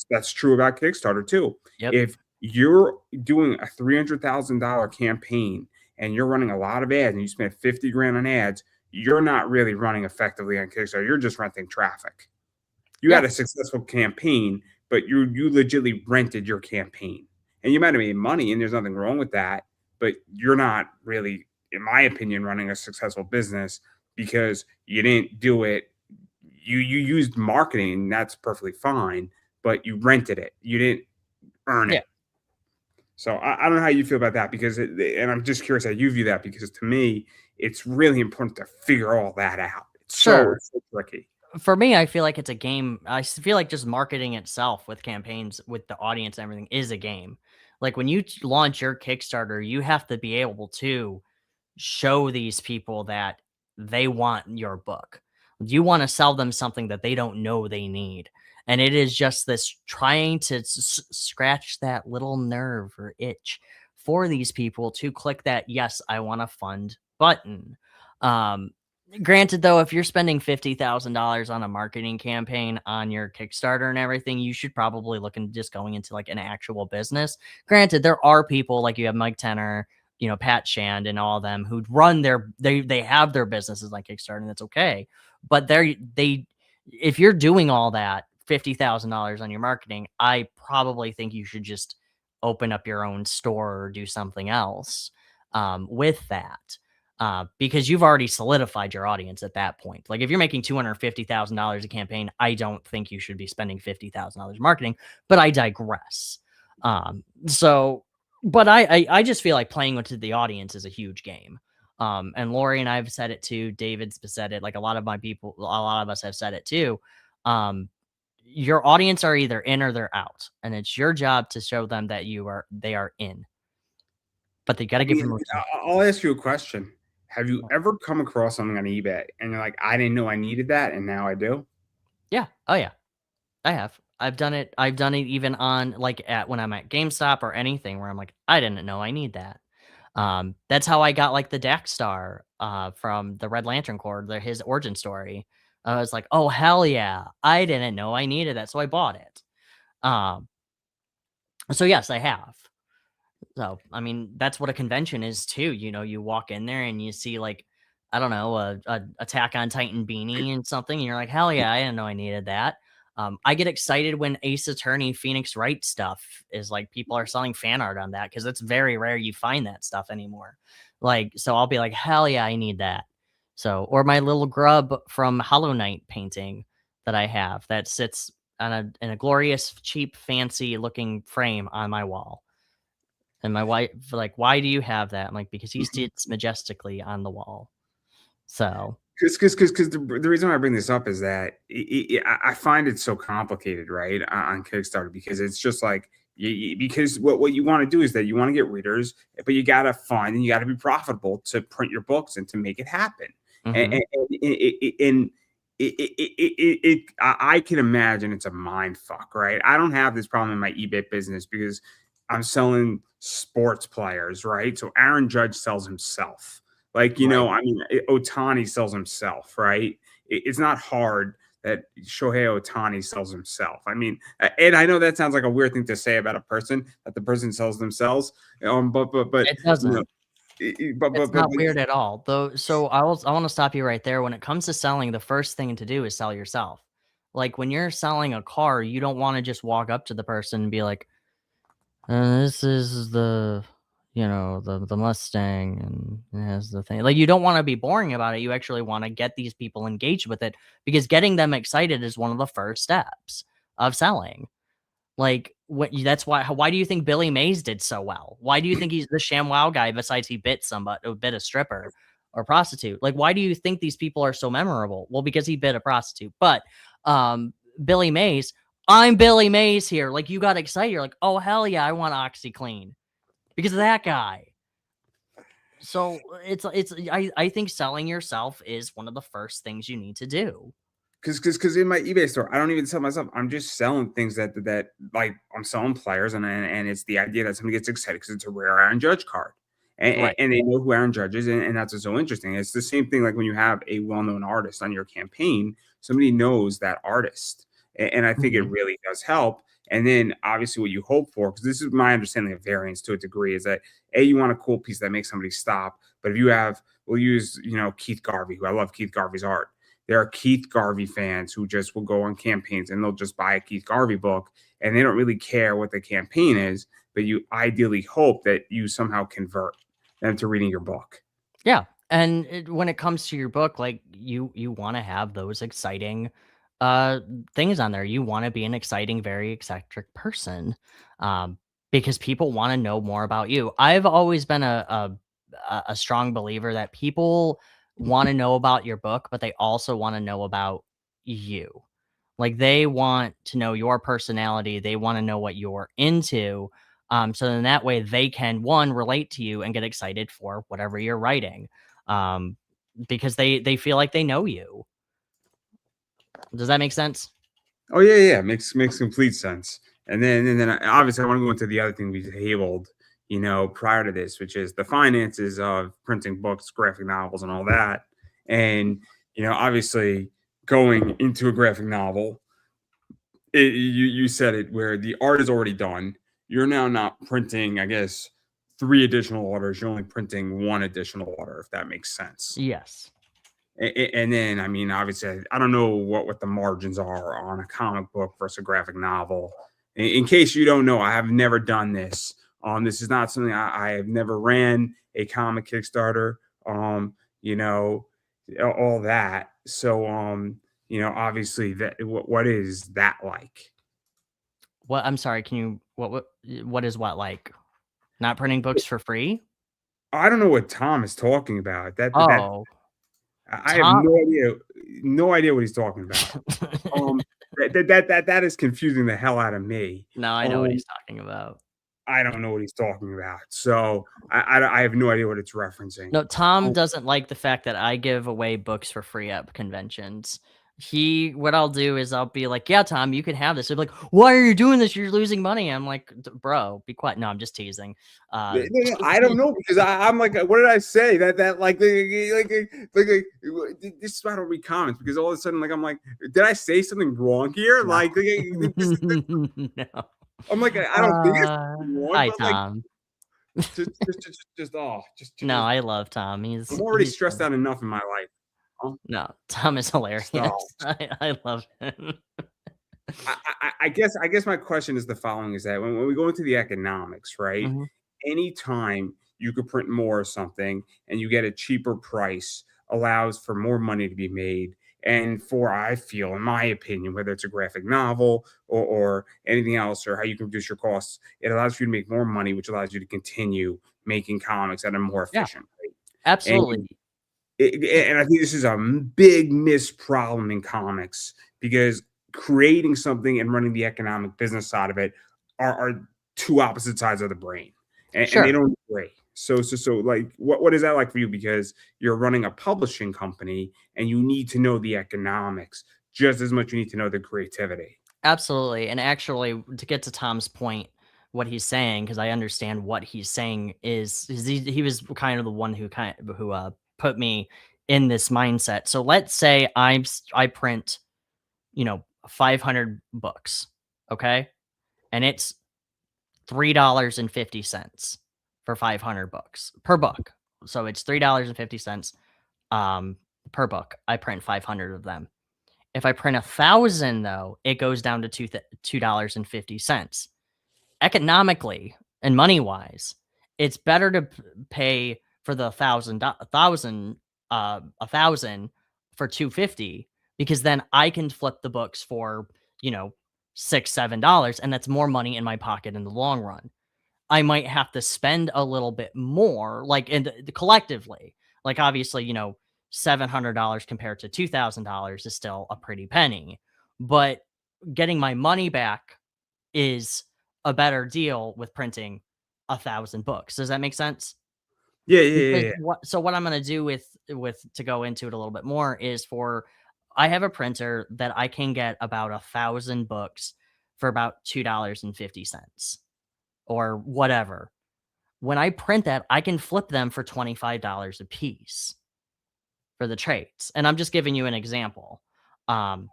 that's true about Kickstarter too. Yep. If you're doing a $300,000 campaign and you're running a lot of ads and you spend 50 grand on ads, you're not really running effectively on Kickstarter. You're just renting traffic. You had a successful campaign, but you legitimately rented your campaign. And you might have made money, and there's nothing wrong with that, but you're not really, in my opinion, running a successful business because you didn't do it. You used marketing, and that's perfectly fine, but you rented it. You didn't earn it. So I don't know how you feel about that, because and I'm just curious how you view that, because to me, it's really important to figure all that out. It's so tricky. For me, I feel like it's a game. I feel like just marketing itself with campaigns, with the audience and everything, is a game. Like when you launch your Kickstarter, you have to be able to show these people that they want your book. You want to sell them something that they don't know they need. And it is just this trying to scratch that little nerve or itch for these people to click that, yes, I want to fund button. Granted, though, if you're spending $50,000 on a marketing campaign on your Kickstarter and everything, you should probably look into just going into like an actual business. Granted, there are people like you have Mike Tenner, Pat Shand and all of them who run they have their businesses like Kickstarter, and that's okay. But if you're doing all that $50,000 on your marketing, I probably think you should just open up your own store or do something else with that. Because you've already solidified your audience at that point. Like if you're making $250,000 a campaign, I don't think you should be spending $50,000 marketing, but I digress. So, but I just feel like playing with the audience is a huge game. And Lori and I have said it too. David's said it. Like a lot of my people, a lot of us have said it too. Um, your audience are either in or they're out, and it's your job to show them that they are in. But they got to I give mean, them a chance. I'll ask you a question. Have you ever come across something on eBay and you're like, I didn't know I needed that, and now I do? Yeah. Oh yeah. I have. I've done it. I've done it even on like at when I'm at GameStop or anything where I'm like, I didn't know I need that. That's how I got like the Daxstar from the Red Lantern Corps, his origin story. I was like, oh hell yeah, I didn't know I needed that, so I bought it. Um, so yes, I have. So, I mean, that's what a convention is too. You know, you walk in there and you see like, I don't know, a Attack on Titan beanie and something, and you're like, hell yeah, I didn't know I needed that. I get excited when Ace Attorney Phoenix Wright stuff is like people are selling fan art on that because it's very rare you find that stuff anymore. Like, so I'll be like, hell yeah, I need that. So, or my little grub from Hollow Knight painting that I have that sits on in a glorious, cheap, fancy looking frame on my wall. And my wife like, "Why do you have that?" I'm like, "Because he sits majestically on the wall." So, Because the reason why I bring this up is that I find it so complicated, right, on Kickstarter because it's just like because what you want to do is that you want to get readers, but you got to fund and you got to be profitable to print your books and to make it happen. And, mhm, and, and I can imagine it's a mind fuck, right? I don't have this problem in my eBay business because I'm selling sports players, right? So Aaron Judge sells himself. Like, right. I mean, Otani sells himself, right? It's not hard that Shohei Otani sells himself. I mean, and I know that sounds like a weird thing to say about a person that the person sells themselves. But It you know, doesn't. It's but not weird at all, though. So I wanna stop you right there. When it comes to selling, the first thing to do is sell yourself. Like, when you're selling a car, you don't wanna just walk up to the person and be like, this is the, the Mustang, and it has the thing." Like, you don't wanna be boring about it. You actually wanna get these people engaged with it because getting them excited is one of the first steps of selling. Like, that's why do you think Billy Mays did so well? Why do you think he's the ShamWow guy besides he bit somebody, or bit a stripper or prostitute? Like, why do you think these people are so memorable? Well, because he bit a prostitute. But, Billy Mays, "I'm Billy Mays here." Like, you got excited. You're like, "Oh, hell yeah, I want OxyClean," because of that guy. So, I think selling yourself is one of the first things you need to do. because in my eBay store, I don't even sell myself. I'm just selling things that like I'm selling players, and it's the idea that somebody gets excited because it's a rare Aaron Judge card, Right. and they know who Aaron Judge is, and that's what's so interesting. It's the same thing like when you have a well-known artist on your campaign, somebody knows that artist, and I think it Mhm. really does help. And then obviously what you hope for, because this is my understanding of variance to a degree, is that you want a cool piece that makes somebody stop. But if you have, we'll use Keith Garvey, who I love Keith Garvey's art. There are Keith Garvey fans who just will go on campaigns and they'll just buy a Keith Garvey book and they don't really care what the campaign is, but you ideally hope that you somehow convert them to reading your book. Yeah, and when it comes to your book, like you want to have those exciting uh things on there. You want to be an exciting, very eccentric person, um, because people want to know more about you. I've always been a strong believer that people want to know about your book, but they also want to know about you. Like, they want to know your personality, they wanna know what you're into, so then that way they can, 1, relate to you and get excited for whatever you're writing, um, because they feel like they know you. Does that make sense? Oh yeah, yeah, makes complete sense. And then obviously I want to go into the other thing we tabled, prior to this, which is the finances of printing books, graphic novels, and all that. And obviously going into a graphic novel, you said it where the art is already done. You're now not printing, I guess, three additional orders. You're only printing one additional order, if that makes sense. Yes. And then, I mean, obviously, I don't know what the margins are on a comic book versus a graphic novel. In case you don't know, I have never done this. This is not something I have never ran a comic Kickstarter. You know, all that. So, obviously, that what is that like? What? I'm sorry. Can you what is what like not printing books for free? I don't know what Tom is talking about. That Oh, I have Tom. no idea what he's talking about. Um, that is confusing the hell out of me. No, I know what Um, he's talking about. I don't know what he's talking about. So I have no idea what it's referencing. No, Tom Um, doesn't like the fact that I give away books for free at conventions. What I'll do is I'll be like, "Yeah, Tom, you can have this." He'll be like, "Why are you doing this? You're losing money." I'm like, "Bro, be quiet." No, I'm just teasing. no, Uh, no, I don't know because I'm like, what did I say? That this is why I don't read comments because all of a sudden, like, I'm like, did I say something wrong here? no. No. I'm like, I don't think it's wrong, Hi, but like, Tom. No, just, I love Tom. I'm already He's stressed funny. out enough in my life. No, Tom is hilarious. So I love him. I guess my question is the following: is that when we go into the economics, right? Mhm. Anytime you could print more of something and you get a cheaper price, allows for more money to be made. And for I feel, in my opinion, whether it's a graphic novel or anything else, or how you can reduce your costs, it allows you to make more money, which allows you to continue making comics at a more Yeah, efficient rate. And absolutely. and I think this is a big missed problem in comics because creating something and running the economic business side of it are two opposite sides of the brain, and they Sure. don't agree. So like, what is that like for you? Because you're running a publishing company and you need to know the economics just as much. You need to know the creativity. Absolutely, and actually, to get to Tom's point, what he's saying, because I understand what he's saying is he was kind of the one who put me in this mindset. So let's say I print, 500 books, okay? And it's $3.50 for 500 books per book. So it's $3.50 um per book. I print 500 of them. If I print 1,000 though, it goes down to $2.50. Economically and money-wise, it's better to pay for the 1,000 for 250 because then I can flip the books for, you know, 6, $7, and that's more money in my pocket in the long run. I might have to spend a little bit more, like, collectively. Like, obviously, $700 compared to $2,000 is still a pretty penny, but getting my money back is a better deal with printing 1,000 books. Does that make sense? Yeah, yeah, yeah, Because yeah. what I'm gonna do with to go into it a little bit more is I have a printer that I can get about 1,000 books for about $2.50 or whatever. When I print that, I can flip them for $25 a piece for the trades, and I'm just giving you an example. Um,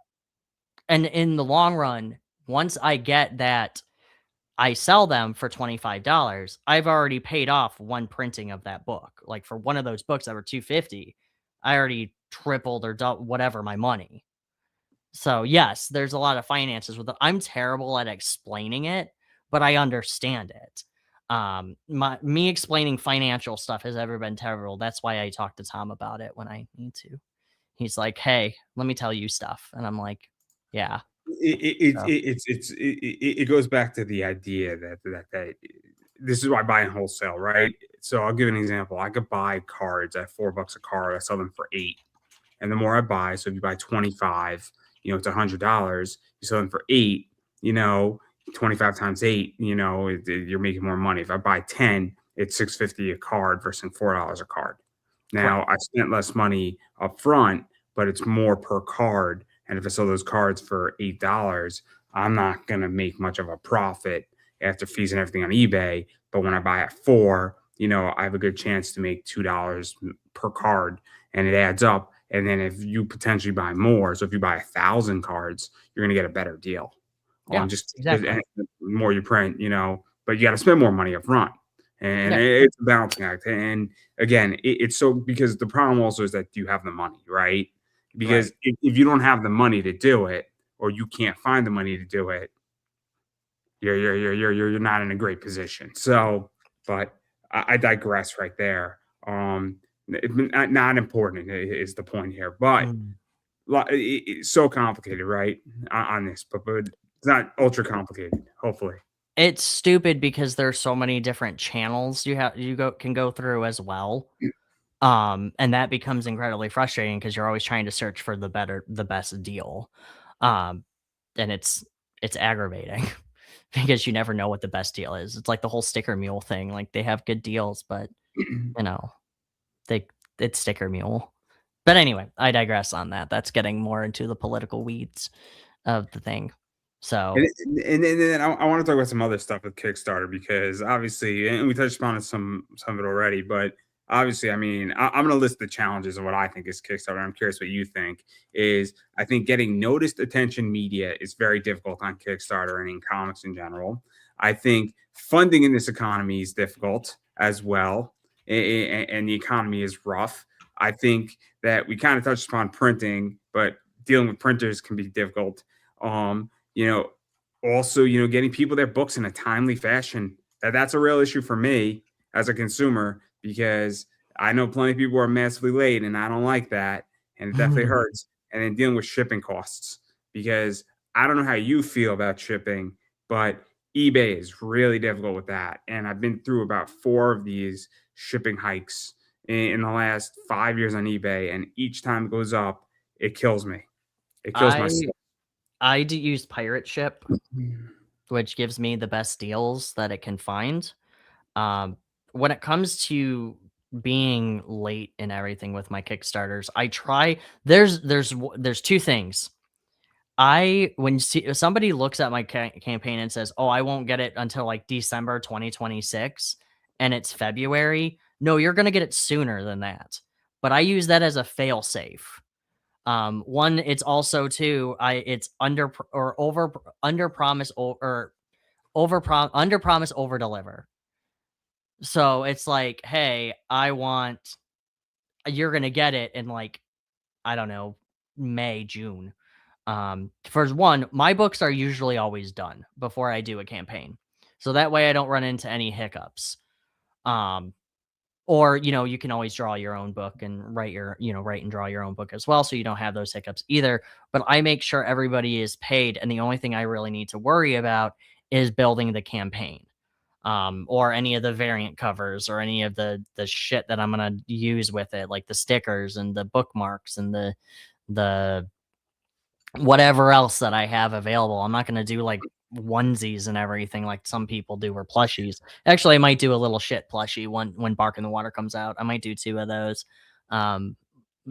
and in the long run, once I get that I sell them for $25, I've already paid off one printing of that book. Like, for one of those books that were 250, I already tripled or whatever my money. So, yes, there's a lot of finances with it. I'm terrible at explaining it, but I understand it. Me explaining financial stuff has ever been terrible. That's why I talk to Tom about it when I need to. He's like, "Hey, let me tell you stuff." And I'm like, "Yeah." So, It goes back to the idea that this is why I buy in wholesale, right? So I'll give an example. I could buy cards at $4 a card. I sell them for 8. And the more I buy, so if you buy 25, it's $100. You sell them for 8, you know, 25 times 8, you're making more money. If I buy 10, it's 650 a card versus $4 a card. correct. Now I spent less money up front, but it's more per card. And if I sell those cards for $8, I'm not gonna make much of a profit after fees and everything on eBay. But when I buy at 4, I have a good chance to make $2 per card, and it adds up. And then if you potentially buy more, so if you buy 1,000 cards, you're gonna get a better deal. Yeah, Just exactly. and the more you print, but you got to spend more money up front, and Yeah, it's a balancing act. And again, it's so because the problem also is that you have the money, right? right. Because if you don't have the money to do it, or you can't find the money to do it, you're not in a great position. So, but I digress right there. Not important is the point here, but Mm. it's so complicated, right? On this, but It's not ultra complicated, hopefully. It's stupid because there's so many different channels can go through as well. And that becomes incredibly frustrating because you're always trying to search for the best deal. Um, and it's aggravating because you never know what the best deal is. It's like the whole sticker mule thing. Like they have good deals, but you know, they it's sticker mule. But anyway, I digress on that. That's getting more into the political weeds of the thing. So And then I want to talk about some other stuff with Kickstarter because obviously, and we touched upon some of it already, but obviously, I mean, I'm going to list the challenges of what I think is Kickstarter. I'm curious what you think. Is I think getting noticed attention media is very difficult on Kickstarter and in comics in general. I think funding in this economy is difficult as well, and the economy is rough. I think that we kind of touched upon printing, but dealing with printers can be difficult. You know, also, getting people their books in a timely fashion. That's a real issue for me as a consumer because I know plenty of people are massively late and I don't like that. And it definitely hurts. And then dealing with shipping costs because I don't know how you feel about shipping, but eBay is really difficult with that. And I've been through about 4 of these shipping hikes in the last 5 years on eBay. And each time it goes up, it kills me. It kills my I soul. I do use Pirate Ship, which gives me the best deals that it can find. When it comes to being late and everything with my Kickstarters, I try there's 2 things. When somebody looks at my campaign and says, "Oh, I won't get it until like December 2026," and it's February. No, you're gonna get it sooner than that. But I use that as a fail safe. One, it's also too, it's under promise or under promise over deliver. So it's like, hey, you're gonna get it in like, I don't know, May, June. For one, my books are usually always done before I do a campaign. So that way I don't run into any hiccups. Um, or, you can always draw your own book and write and draw your own book as well. So you don't have those hiccups either. But I make sure everybody is paid. And the only thing I really need to worry about is building the campaign. Or any of the variant covers or any of the shit that I'm gonna use with it, like the stickers and the bookmarks and the whatever else that I have available. I'm not gonna do like onesies and everything like some people do or plushies. Actually, I might do a little shit plushie when Bark in the Water comes out. I might do 2 of those. Um,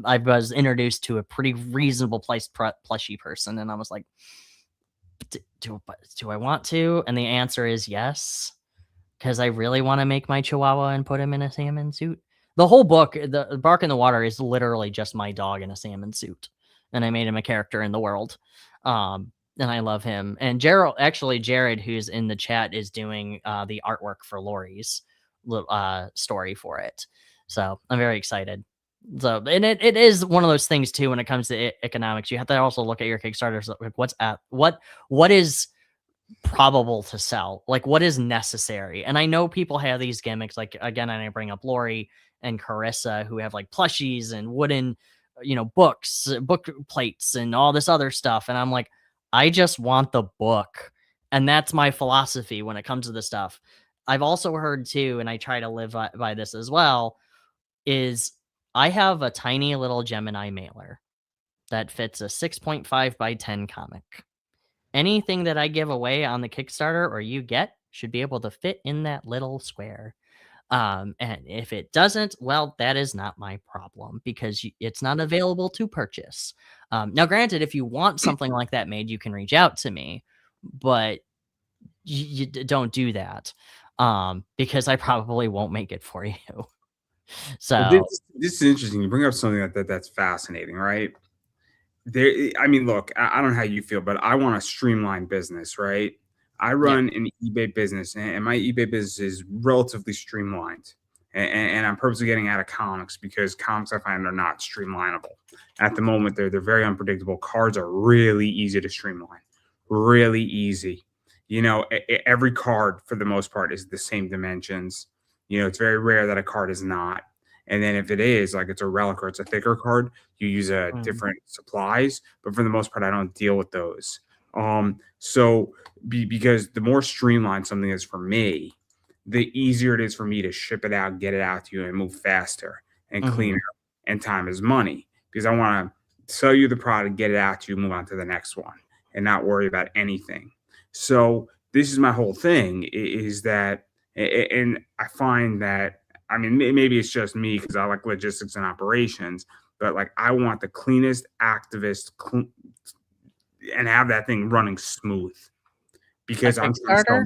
I was introduced to a pretty reasonable priced plushie person, and I was like, do I want to? And the answer is yes. Because I really want to make my Chihuahua and put him in a salmon suit. The whole book, the Bark in the Water, is literally just my dog in a salmon suit, and I made him a character in the world. And I love him. And Jared, who's in the chat, is doing the artwork for Lori's story for it. So I'm very excited. So, and it is one of those things too when it comes to economics. You have to also look at your Kickstarters. Like, what is probable to sell, like what is necessary. And I know people have these gimmicks, like again, and I bring up Lori and Carissa, who have like plushies and wooden books, book plates and all this other stuff, and I'm like, I just want the book. And that's my philosophy when it comes to this stuff. I've also heard too, and I try to live by this as well, is I have a tiny little Gemini mailer that fits a 6.5 by 10 comic. Anything that I give away on the Kickstarter or you get should be able to fit in that little square. And if it doesn't, well, that is not my problem because it's not available to purchase. Now, granted, if you want something like that made, you can reach out to me, but you don't do that because I probably won't make it for you. Well, So, this is interesting. You bring up something that's fascinating, right? I mean, look, I don't know how you feel, but I want a streamlined business, right? I yeah. run an eBay business, and my eBay business is relatively streamlined. And I'm purposely getting out of comics because comics I find are not streamlinable. At the moment, they're very unpredictable. Cards are really easy to streamline, really easy. Every card for the most part is the same dimensions. It's very rare that a card is not. And then if it is, like it's a relic or it's a thicker card, you use Mm. different supplies. But for the most part, I don't deal with those. So because the more streamlined something is for me, the easier it is for me to ship it out, get it out to you, and move faster and cleaner. Hmm. And time is money because I want to sell you the product, get it out to you, move on to the next one, and not worry about anything. So this is my whole thing is that, and I find that, I mean, maybe it's just me because I like logistics and operations, but like I want the cleanest activist and have that thing running smooth A because I'm trying to Kickstarter sell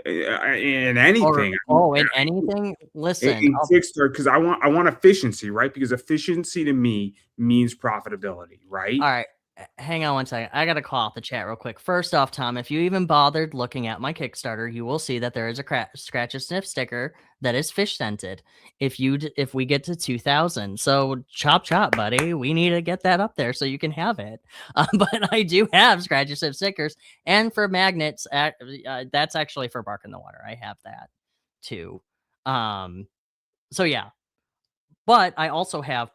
in anything. in anything? Listen, In Kickstarter, because I want efficiency, right? Because efficiency to me means profitability, right? all right. Hang on one second. I gotta call out the chat real quick. First off, Tom, if you even bothered looking at my Kickstarter, you will see that there is a scratch a sniff sticker that is fish scented. If we get to 2,000, so chop chop, buddy, we need to get that up there so you can have it. But I do have scratch a sniff stickers, and for magnets, that's actually for Bark in the Water. I have that too. So yeah, but I also have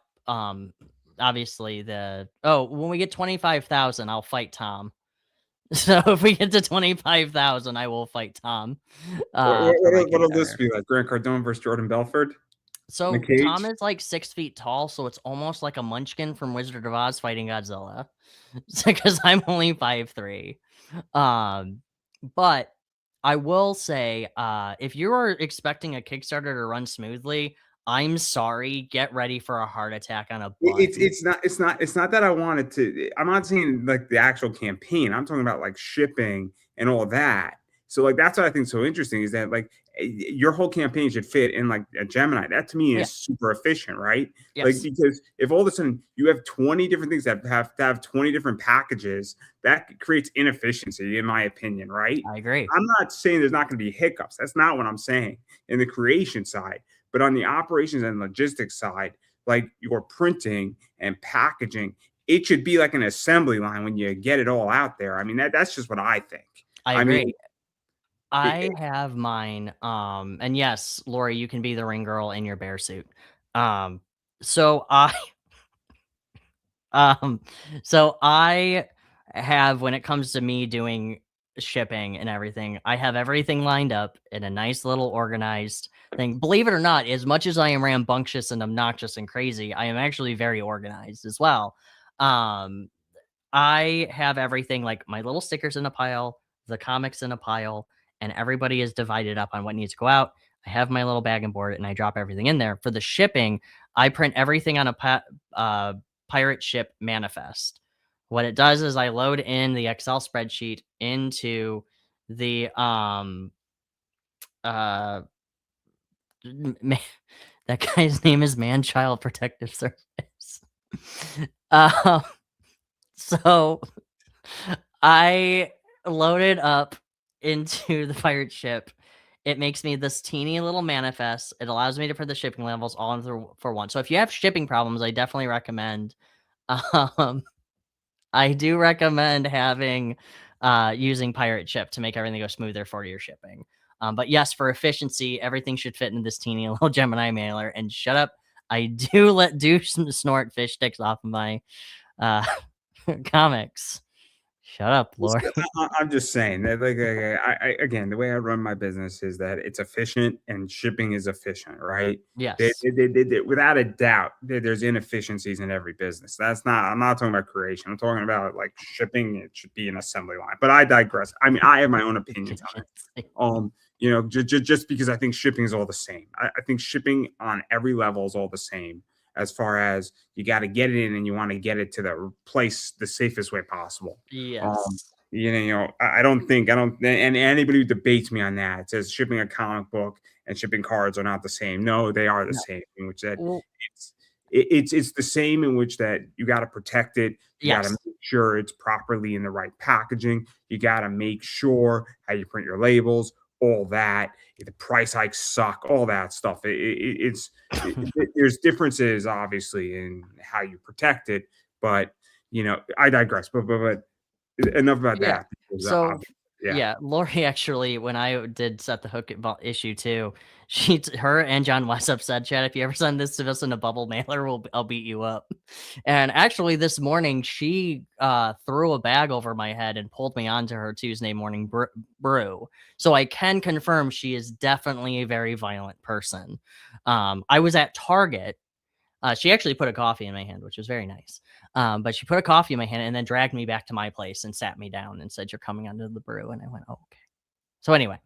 obviously when we get 25,000, I'll fight Tom. So if we get to 25,000, I will fight Tom for my What'll this Kickstarter. be like? Grant Cardone versus Jordan Belfort in a So Tom cage? is like 6 feet tall, so it's almost like a munchkin from Wizard of Oz fighting Godzilla. Because I'm only 5'3". Um, but I will say, if you are expecting a Kickstarter to run smoothly, I'm sorry. Get ready for a heart attack on a bus. It's not that I wanted to. I'm not saying like the actual campaign. I'm talking about like shipping and all that. So like that's what I think is so interesting is that like your whole campaign should fit in like a Gemini. That to me Yeah. is super efficient, right? Like Yes. because if all of a sudden you have 20 different things that have to have 20 different packages, that creates inefficiency, in my opinion, right? I agree. I'm not saying there's not going to be hiccups. That's not what I'm saying in the creation side, but on the operations and logistics side, like your printing and packaging, it should be like an assembly line when you get it all out there. I mean, that's just what I think. I I mean, agree. I have mine. And yes, Lori, you can be the ring girl in your bear suit. Um, so I, um, so I have, when it comes to me doing shipping and everything, I have everything lined up in a nice little organized thing. Believe it or not, as much as I am rambunctious and obnoxious and crazy, I am actually very organized as well. Um, I have everything like my little stickers in a pile, the comics in a pile, and everybody is divided up on what needs to go out. I have my little bag and board and I drop everything in there. For the shipping, I print everything on a pirate ship manifest. What it does is I load in the Excel spreadsheet into the uh that guy's name is Man Child Protective Service. um so I loaded up into the pirate ship. It makes me this teeny little manifest. It allows me to put the shipping levels all in for one. So if you have shipping problems, I definitely recommend. Um, I do recommend having using pirate ship to make everything go smoother for your shipping. But yes, for efficiency, everything should fit in this teeny little Gemini mailer. And shut up, I do snort fish sticks off of my uh, comics. Shut up, Lord. I'm just saying that, like, again, the way I run my business is that it's efficient and shipping is efficient, right? Yes. Without a doubt, there's inefficiencies in every business. That's not. I'm not talking about creation. I'm talking about like shipping. It should be an assembly line. But I digress. I mean, I have my own opinions on it. Just because I think shipping is all the same. I think shipping on every level is all the same. As far as you got to get it in and you want to get it to the place the safest way possible. Um, Yes. I don't think and anybody who debates me on that says shipping a comic book and shipping cards are not the same. No, they are the No. same. In which that Well, it's the same in which that you got to protect it. You got to yes. make sure it's properly in the right packaging. You got to make sure how you print your labels, all that. The price hikes suck, all that stuff. There's differences obviously in how you protect it, but I digress. But enough about Yeah. that because So Yeah. Yeah, Lori actually, when I did set the hook issue too, her and John Wessup said, "Chad, if you ever send this to us in a bubble mailer, I'll beat you up." And actually, this morning she threw a bag over my head and pulled me onto her Tuesday morning brew. So I can confirm she is definitely a very violent person. I was at Target. She actually put a coffee in my hand, which was very nice. But she put a coffee in my hand and then dragged me back to my place and sat me down and said, "You're coming onto the brew." And I went, "Oh, okay." So anyway,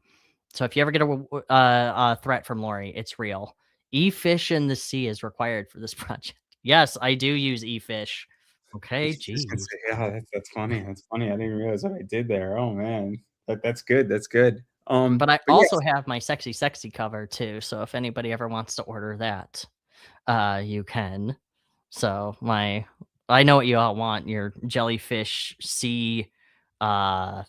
so if you ever get a threat from Lori, it's real. E-fish in the sea is required for this project. Yes, I do use e-fish. Okay, Just gonna jeez. say, yeah, that's funny. That's funny. I didn't realize what I did there. Oh man, that's good. That's good. But I But also yes, have my sexy, sexy cover too. So if anybody ever wants to order that, you can. So I know what you all want, your jellyfish sea, uh,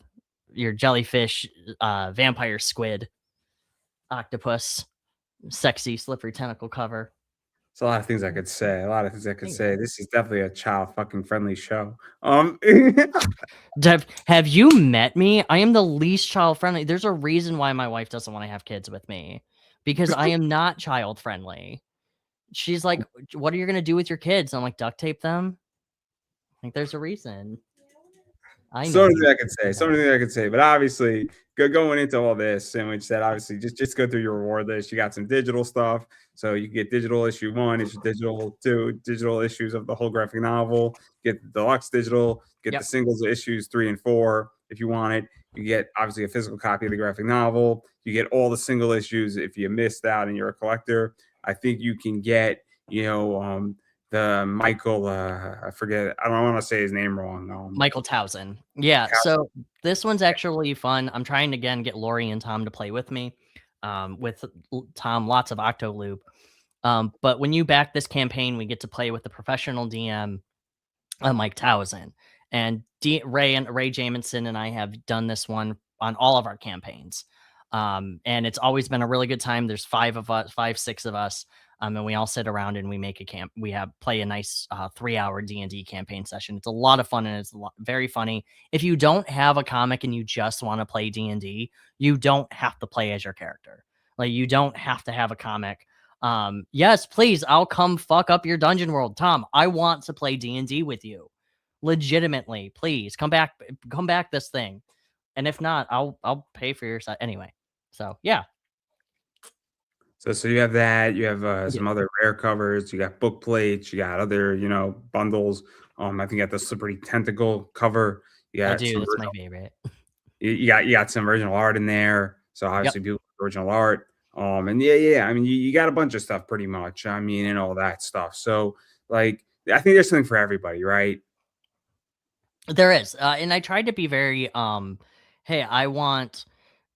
your jellyfish, vampire squid, octopus, sexy slippery tentacle cover. it's a lot of things I could say. A lot of things I could Thank say. you. This is definitely a child fucking friendly show. Have you met me? I am the least child friendly. There's a reason why my wife doesn't want to have kids with me because I am not child friendly. She's like, "What are you gonna do with your kids?" I'm like, "Duct tape them." Like, there's a reason. I So know many you. things I could say. So many things I could say. But obviously, going into all this, and which said obviously just go through your reward list. You got some digital stuff, so you can get digital issue 1, issue digital 2, digital issues of the whole graphic novel. Get the deluxe digital. Get the Yep. singles issues 3 and 4 if you want it. You get obviously a physical copy of the graphic novel. You get all the single issues if you missed out and you're a collector. I think you can get the Michael, I forget, I don't want to say his name wrong. Michael Towson. Yeah, so this one's actually fun. I'm trying to again get Lori and Tom to play with me. With Tom, lots of Octoloop. But when you back this campaign, we get to play with the professional DM, Mike Towson, and Ray Jamison and I have done this one on all of our campaigns. And it's always been a really good time. There's 6 of us. And we all sit around and we make a camp. We have play a nice 3-hour D&D campaign session. It's a lot of fun and it's very funny. If you don't have a comic and you just want to play D&D, you don't have to play as your character. Like you don't have to have a comic. Yes, please, I'll come fuck up your dungeon world. Tom, I want to play D&D with you. Legitimately, please come back this thing. And if not, I'll pay for your side anyway. So, yeah. So you have that, you have, I do. some other rare covers, you got book plates, you got other, bundles. I think you got the Slippery Tentacle cover, you I got do. some That's my original favorite. you got some original art in there, so Yep. obviously people with original art. And yeah, I mean, you got a bunch of stuff pretty much, I mean, and all that stuff. So, like, I think there's something for everybody, right? There is. And I tried to be very hey, I want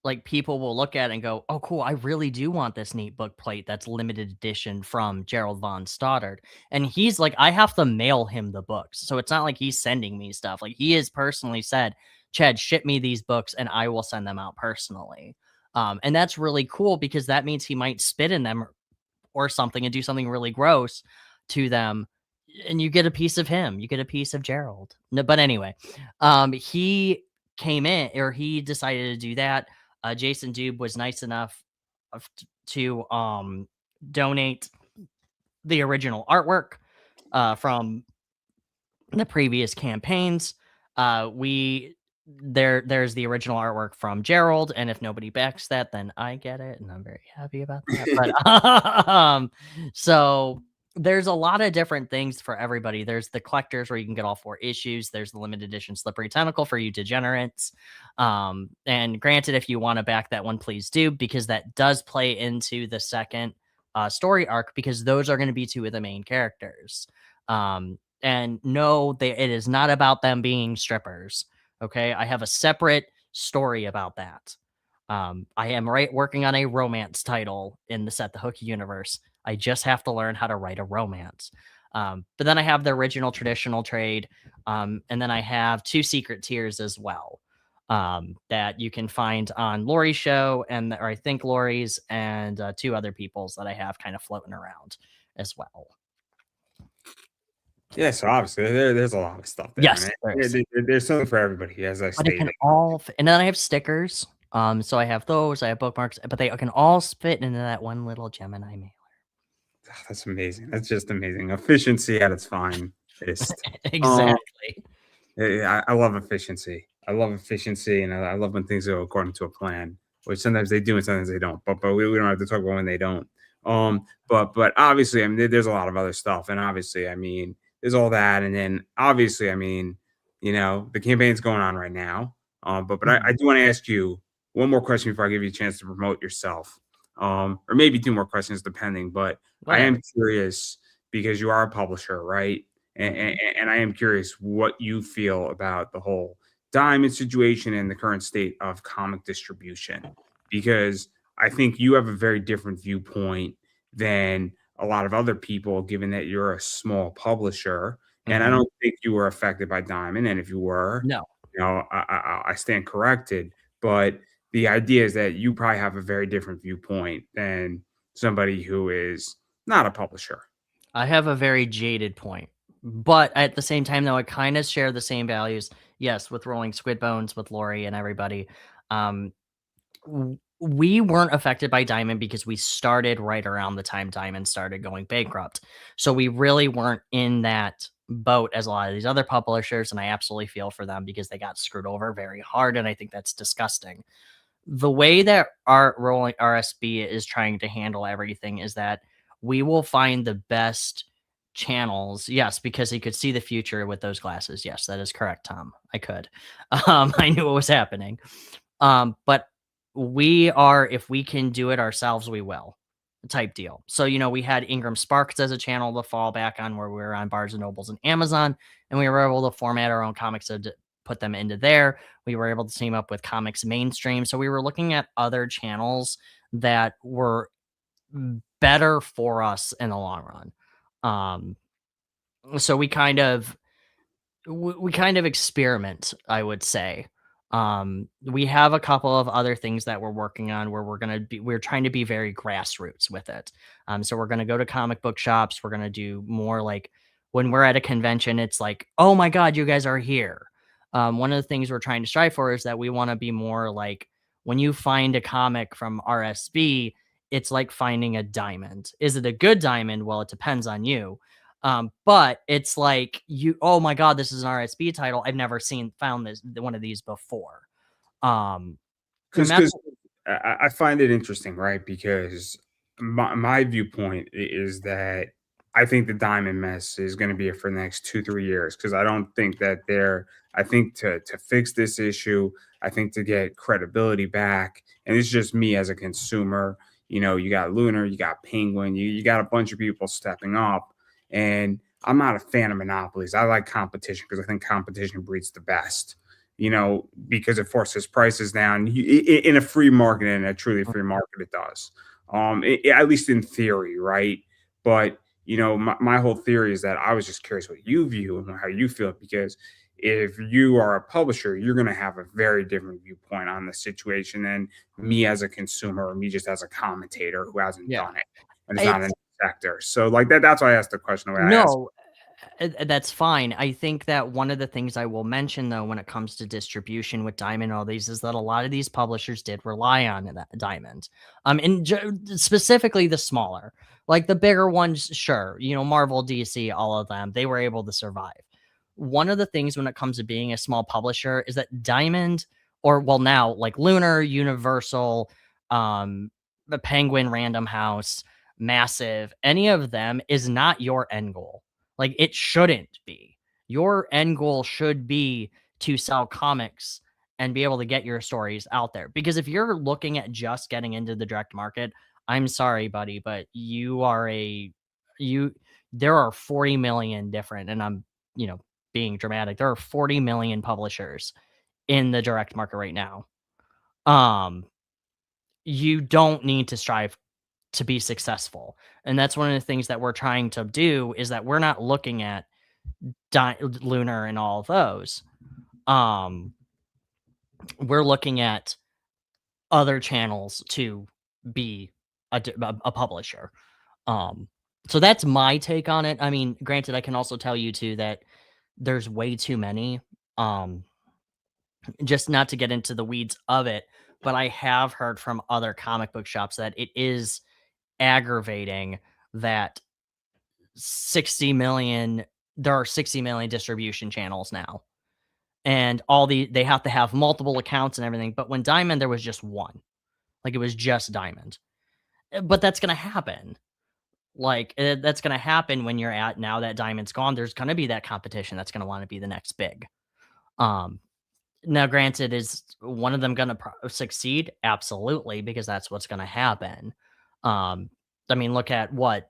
like people will look at it and go, "Oh, cool! I really do want this neat book plate that's limited edition from Gerald von Stoddard." And he's like, I have to mail him the books, so it's not like he's sending me stuff. Like he has personally said, "Chad, ship me these books, and I will send them out personally." And that's really cool because that means he might spit in them or something and do something really gross to them, and you get a piece of him, you get a piece of Gerald. No, but anyway, he came in or he decided to do that. Jason Dube was nice enough to donate the original artwork from the previous campaigns. We there's the original artwork from Gerald, and if nobody backs that, then I get it, and I'm very happy about that. But so there's a lot of different things for everybody. There's the collectors where you can get all 4 issues. There's the limited edition Slippery Tentacle for you degenerates. And granted, if you want to back that one, please do, because that does play into the second story arc, because those are going to be 2 of the main characters. And no, it is not about them being strippers. Okay, I have a separate story about that. I am working on a romance title in the Set the Hook universe. I just have to learn how to write a romance. But then I have the original traditional trade, and then I have 2 secret tiers as well, that you can find on Lori's show, or I think Lori's, and 2 other people's that I have kind of floating around as well. Yeah, so obviously there's a lot of stuff there, and Yes, there is. there's something for everybody, as I But it can stated. all f and then I have stickers, so I have those, I have bookmarks, but they can all fit into that one little Gemini mailer. Ah, that's amazing. That's just amazing. Efficiency at its finest. Um, Exactly. I love efficiency. I love efficiency, and I love when things go according to a plan, which sometimes they do and sometimes they don't. But we don't have to talk about when they don't. But obviously, I mean, there's a lot of other stuff, and obviously, I mean, there's all that, and then obviously, I mean, the campaign's going on right now. But I Mhm. do want to ask you one more question before I give you a chance to promote yourself, or maybe two more questions depending. But I Whatever. am curious because you are a publisher, right? And, Mhm. and, and I am curious what you feel about the whole diamond situation and the current state of comic distribution, because I think you have a very different viewpoint than a lot of other people, given that you're a small publisher. And I Mhm. don't think you were affected by diamond. And if you were, No. I stand corrected. But the idea is that you probably have a very different viewpoint than somebody who is not a publisher. I have a very jaded point, but at the same time, though, I kinda share the same values, yes, with Rolling Squid Bones, with Lori and everybody. Um, we weren't affected by Diamond because we started right around the time Diamond started going bankrupt. So we really weren't in that boat as a lot of these other publishers. And I absolutely feel for them because they got screwed over very hard. And I think that's disgusting. The way that our rolling RSB is trying to handle everything is that we will find the best channels. Yes, because he could see the future with those glasses. Yes, that is correct, Tom. I could. I knew what was happening. But we are if we can do it ourselves, we will type deal. So, we had Ingram Sparks as a channel to fall back on where we were on Barnes and Nobles and Amazon, and we were able to format our own comics to put them into there. We were able to team up with Comics Mainstream. So we were looking at other channels that were better for us in the long run. So we kind of experiment, I would say. We have a couple of other things that we're working on where we're trying to be very grassroots with it. So we're gonna go to comic book shops. We're gonna do more like when we're at a convention, it's like, oh my God, you guys are here. One of the things we're trying to strive for is that we want to be more like when you find a comic from RSB, it's like finding a diamond. Is it a good diamond? Well, it depends on you, but it's like oh my God, this is an RSB title. I've never found this one of these before. Um, and that's Because I find it interesting, right? Because my viewpoint is that I think the diamond mess is going to be here for the next 2 3 years. Because I don't think that they're. I think to fix this issue, I think to get credibility back, and it's just me as a consumer. You got Lunar, you got Penguin, you got a bunch of people stepping up, and I'm not a fan of monopolies. I like competition because I think competition breeds the best, because it forces prices down in a free market, in a truly free market, it does. At least in theory, right? But my whole theory is that I was just curious what you view and how you feel, because if you are a publisher, you're going to have a very different viewpoint on the situation than me as a consumer or me just as a commentator who hasn't yeah. done it and is not in It's the sector. So like that's why I asked the question the way I asked. no, that's fine. I think that one of the things I will mention though, when it comes to distribution with Diamond and all these, is that a lot of these publishers did rely on that Diamond. Specifically the smaller, like the bigger ones, sure, Marvel, DC, all of them, they were able to survive. One of the things when it comes to being a small publisher is that Diamond, or well, now like Lunar, Universal, the Penguin, Random House, Massive, any of them is not your end goal. Like, it shouldn't be. Your end goal should be to sell comics and be able to get your stories out there. Because if you're looking at just getting into the direct market, I'm sorry, buddy, but you there are 40 million different, and I'm, being dramatic. There are 40 million publishers in the direct market right now. Um, you don't need to strive to be successful. And that's one of the things that we're trying to do is that we're not looking at Lunar and all of those. Um, we're looking at other channels to be a publisher. Um, So that's my take on it. I mean, granted, I can also tell you too that there's way too many. Just not to get into the weeds of it, but I have heard from other comic book shops that it is aggravating that 60 million there are 60 million distribution channels now. And they have to have multiple accounts and everything. But when Diamond, there was just one. Like it was just Diamond. But that's gonna happen. Like that's gonna happen when you're at now that Diamond's gone. There's gonna be that competition that's gonna want to be the next big. Um, Now, granted, is one of them going to succeed? Absolutely, because that's what's going to happen. I mean, look at what,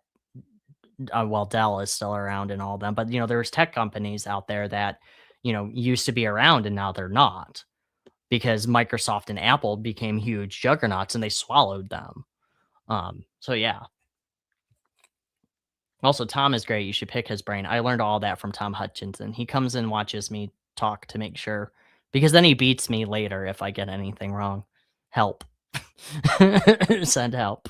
well, Dell is still around and all of them, but there's tech companies out there that used to be around and now they're not because Microsoft and Apple became huge juggernauts and they swallowed them. So yeah. Also, Tom is great. You should pick his brain. I learned all that from Tom Hutchinson. He comes and watches me talk to make sure, because then he beats me later if I get anything wrong. Help. Send help.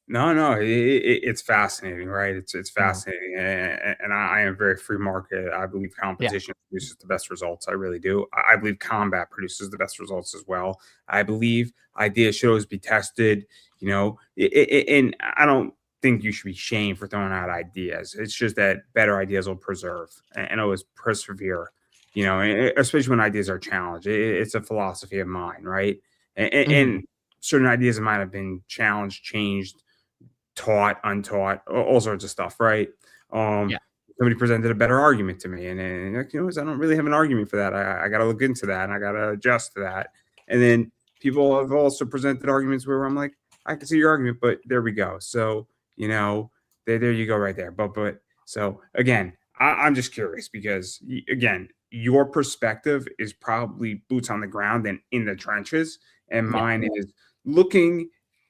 No, it's fascinating, right? It's fascinating, and I am very free market. I believe competition produces the best results. I really do. I believe combat produces the best results as well. I believe ideas should always be tested. And I don't think you should be shamed for throwing out ideas. It's just that better ideas will preserve and always persevere. Especially when ideas are challenged. It's a philosophy of mine, right? And certain ideas might have been challenged, changed, taught, untaught, all sorts of stuff, right? Yeah. Somebody presented a better argument to me, and like, I don't really have an argument for that. I got to look into that, and I got to adjust to that. And then people have also presented arguments where I'm like, I can see your argument, but there we go. So there you go, right there. But so again, I'm just curious because again, your perspective is probably boots on the ground and in the trenches, and Yeah. mine is looking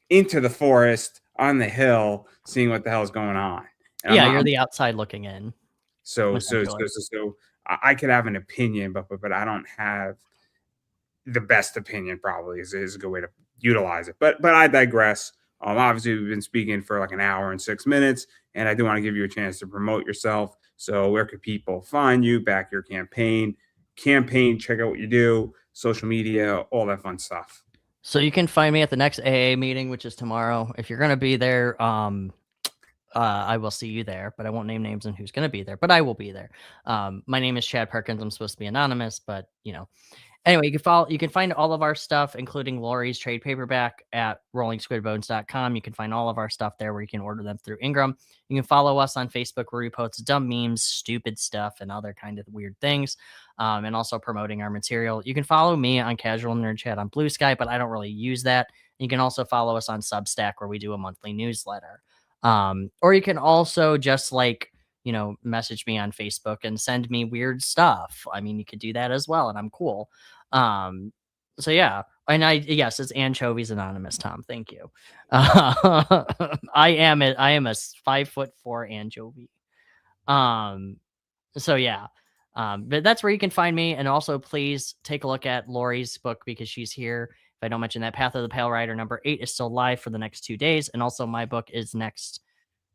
into the forest on the hill, seeing what the hell is going on. And Yeah, you're the outside looking in, so essentially. I could have an opinion, but I don't have the best opinion. Probably is a good way to utilize it. But I digress. Obviously, we've been speaking for like an hour and 6 minutes, and I do want to give you a chance to promote yourself. So, where could people find you? Back your campaign, check out what you do, social media, all that fun stuff. So you can find me at the next AA meeting, which is tomorrow. If you're gonna be there, I will see you there, but I won't name names and who's gonna be there, but I will be there. My name is Chad Perkins. I'm supposed to be anonymous, but anyway, you can find all of our stuff, including Lori's trade paperback, at rollingsquidbones.com. You can find all of our stuff there where you can order them through Ingram. You can follow us on Facebook where we post dumb memes, stupid stuff, and other kind of weird things, and also promoting our material. You can follow me on Casual Nerd Chat on Blue Sky, but I don't really use that. You can also follow us on Substack where we do a monthly newsletter. Or you can also just message me on Facebook and send me weird stuff. I mean, you could do that as well, and I'm cool. So yeah, and yes, it's Anchovies Anonymous, Tom. Thank you. I am a 5'4" anchovy. So yeah. But that's where you can find me. And also please take a look at Lori's book because she's here. If I don't mention that, Path of the Pale Rider #8 is still live for the next 2 days. And also my book is the next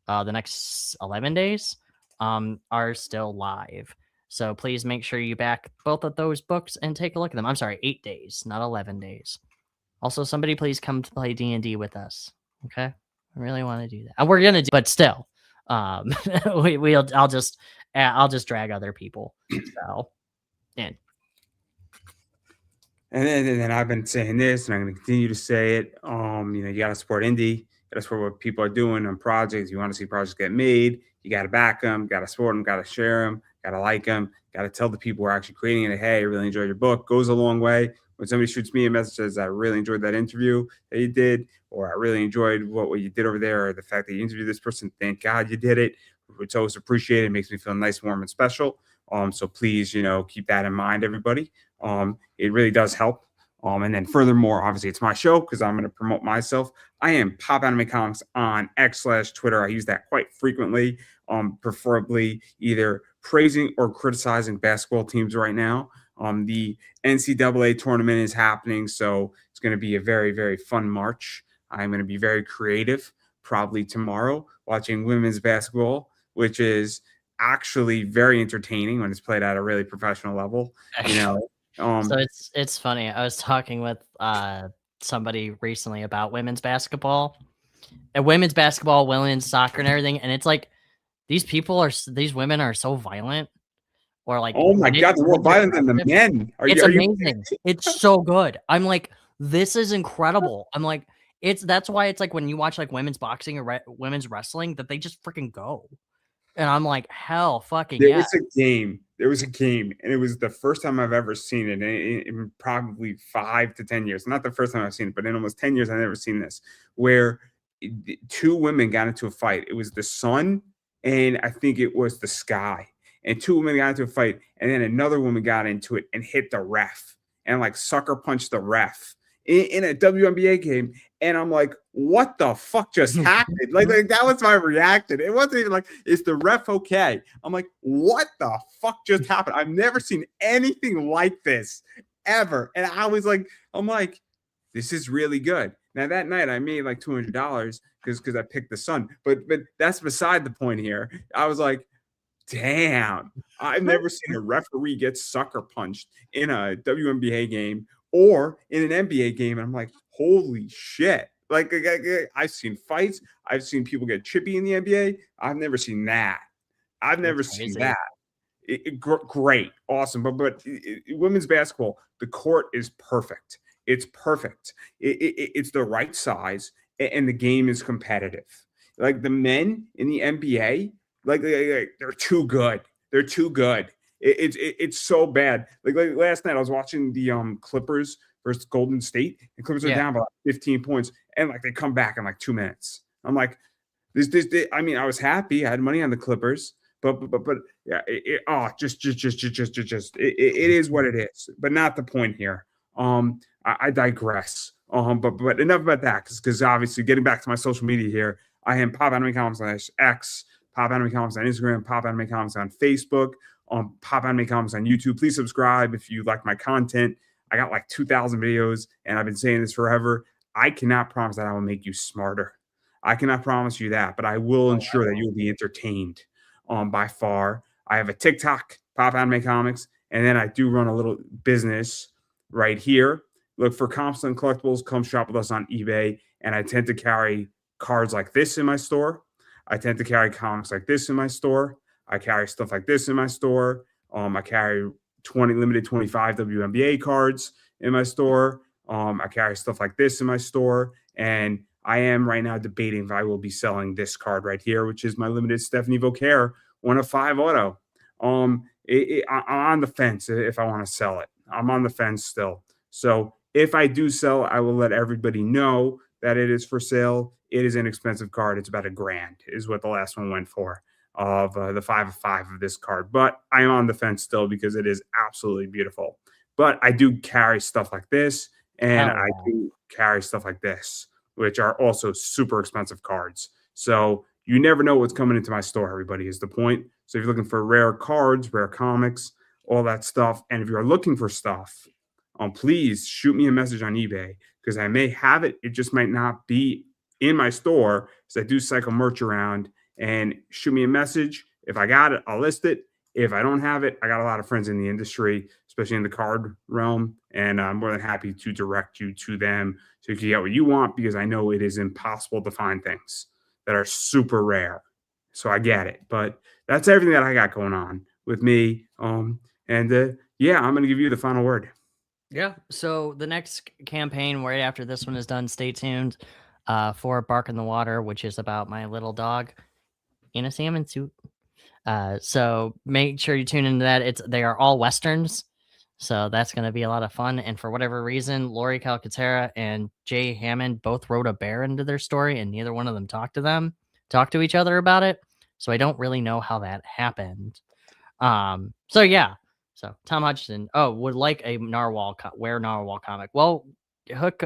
11 days are still live. So please make sure you back both of those books and take a look at them. I'm sorry, 8 days, not 11 days. Also, somebody please come to play D&D with us. Okay? I really want to do that. And we're going to do, but still, I'll just drag other people. So, and And then I've been saying this, and I'm going to continue to say it. You got to support indie. You got to support what people are doing on projects. You want to see projects get made. You got to back them. Got to support them. Got to share them. Got to like them. Got to tell the people who are actually creating it, hey, I really enjoyed your book. Goes a long way. When somebody shoots me a message says, I really enjoyed that interview that you did, or I really enjoyed what you did over there, or the fact that you interviewed this person. Thank God you did it. It's always appreciated. It makes me feel nice, warm, and special. So please, keep that in mind, everybody. It really does help. And then furthermore, obviously it's my show because I'm going to promote myself. I am Pop Anime Comics on X/Twitter. I use that quite frequently, preferably either praising or criticizing basketball teams right now. The NCAA tournament is happening, so it's going to be a very, very fun March. I'm going to be very creative, probably tomorrow watching women's basketball, which is actually very entertaining when it's played at a really professional level. You know, So um, it's funny. I was talking with somebody recently about women's basketball and women's soccer and everything, and it's like these women are so violent or like oh my God, they're more really violent than the aggressive. men. It's Are you? amazing. It's so good. I'm like, this is incredible. I'm like, that's why it's like when you watch like women's boxing or women's wrestling that they just freaking go. And I'm like, hell fucking There yeah. was a game. There was a game, and it was the first time I've ever seen it in probably 5 to 10 years. Not the first time I've seen it, but in almost 10 years, I've never seen this. Where two women got into a fight. It was the sun, and I think it was the sky. And two women got into a fight, and then another woman got into it and hit the ref and like sucker punched the ref in a WNBA game. And I'm like, what the fuck just happened? Like that was my reaction. It wasn't even like, is the ref okay? I'm like, what the fuck just happened? I've never seen anything like this ever. And I'm like, this is really good. Now that night I made like $200 because I picked the Sun. But that's beside the point here. I was like, damn, I've never seen a referee get sucker punched in a WNBA game or in an NBA game. And I'm like, holy shit. Like, I've seen fights. I've seen people get chippy in the NBA. I've never seen that. I've never That's seen crazy. that. Great, awesome. But women's basketball, the court is perfect. It's perfect. It's the right size, and the game is competitive. Like the men in the NBA, like they're too good. They're too good. It's so bad. Like last night, I was watching the Clippers versus Golden State, and Clippers are Yeah. down by like 15 points, and like they come back in like 2 minutes. I'm like, I mean, I was happy. I had money on the Clippers, but yeah, it is what it is. But not the point here. I digress. But enough about that, because obviously, getting back to my social media here, I am Pop Anime Comics on X, Pop Anime Comics on Instagram, Pop Anime Comics on Facebook, Pop Anime Comics on YouTube. Please subscribe if you like my content. I got like 2,000 videos, and I've been saying this forever. I cannot promise that I will make you smarter. I cannot promise you that, but I will ensure that you'll be entertained by far. I have a TikTok, Pop Anime Comics, and then I do run a little business right here. Look for comps and collectibles. Come shop with us on eBay. And I tend to carry cards like this in my store. I tend to carry comics like this in my store. I carry stuff like this in my store. I carry 20 limited 25 WNBA cards in my store. I carry stuff like this in my store. And I am right now debating if I will be selling this card right here, which is my limited Stephanie Vauquer 1/5 auto. I'm on the fence if I want to sell it. I'm on the fence still. So if I do sell, I will let everybody know that it is for sale. It is an expensive card. It's about $1,000 is what the last one went for of the 5/5 of this card. But I am on the fence still because it is absolutely beautiful. But I do carry stuff like this, and I do carry stuff like this, which are also super expensive cards. So you never know what's coming into my store, everybody, is the point. So if you're looking for rare cards, rare comics, all that stuff, and if you're looking for stuff, please shoot me a message on eBay because I may have it. It just might not be in my store because I do cycle merch around, and shoot me a message. If I got it, I'll list it. If I don't have it, I got a lot of friends in the industry, especially in the card realm, and I'm more than happy to direct you to them so you can get what you want because I know it is impossible to find things that are super rare. So I get it. But that's everything that I got going on with me. Yeah, I'm going to give you the final word. Yeah. So the next campaign, right after this one is done, stay tuned for Bark in the Water, which is about my little dog in a salmon suit. So make sure you tune into that. They are all westerns, so that's going to be a lot of fun. And for whatever reason, Lori Calcaterra and Jay Hammond both wrote a bear into their story, and neither one of them talked to each other about it. So I don't really know how that happened. So yeah. So Tom Hutchinson, would like a narwhal comic. Well, hook,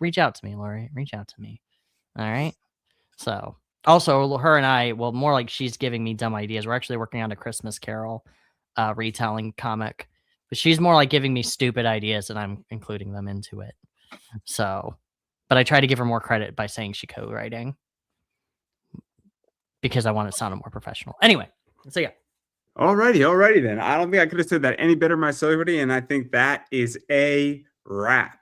reach out to me, Lori. Reach out to me. All right. So also her and I, well, more like she's giving me dumb ideas. We're actually working on a Christmas Carol retelling comic, but she's more like giving me stupid ideas and I'm including them into it. So, but I tried to give her more credit by saying she co-writing because I wanted to sound more professional. Anyway, so yeah. Alrighty then. I don't think I could have said that any better myself, and I think that is a wrap.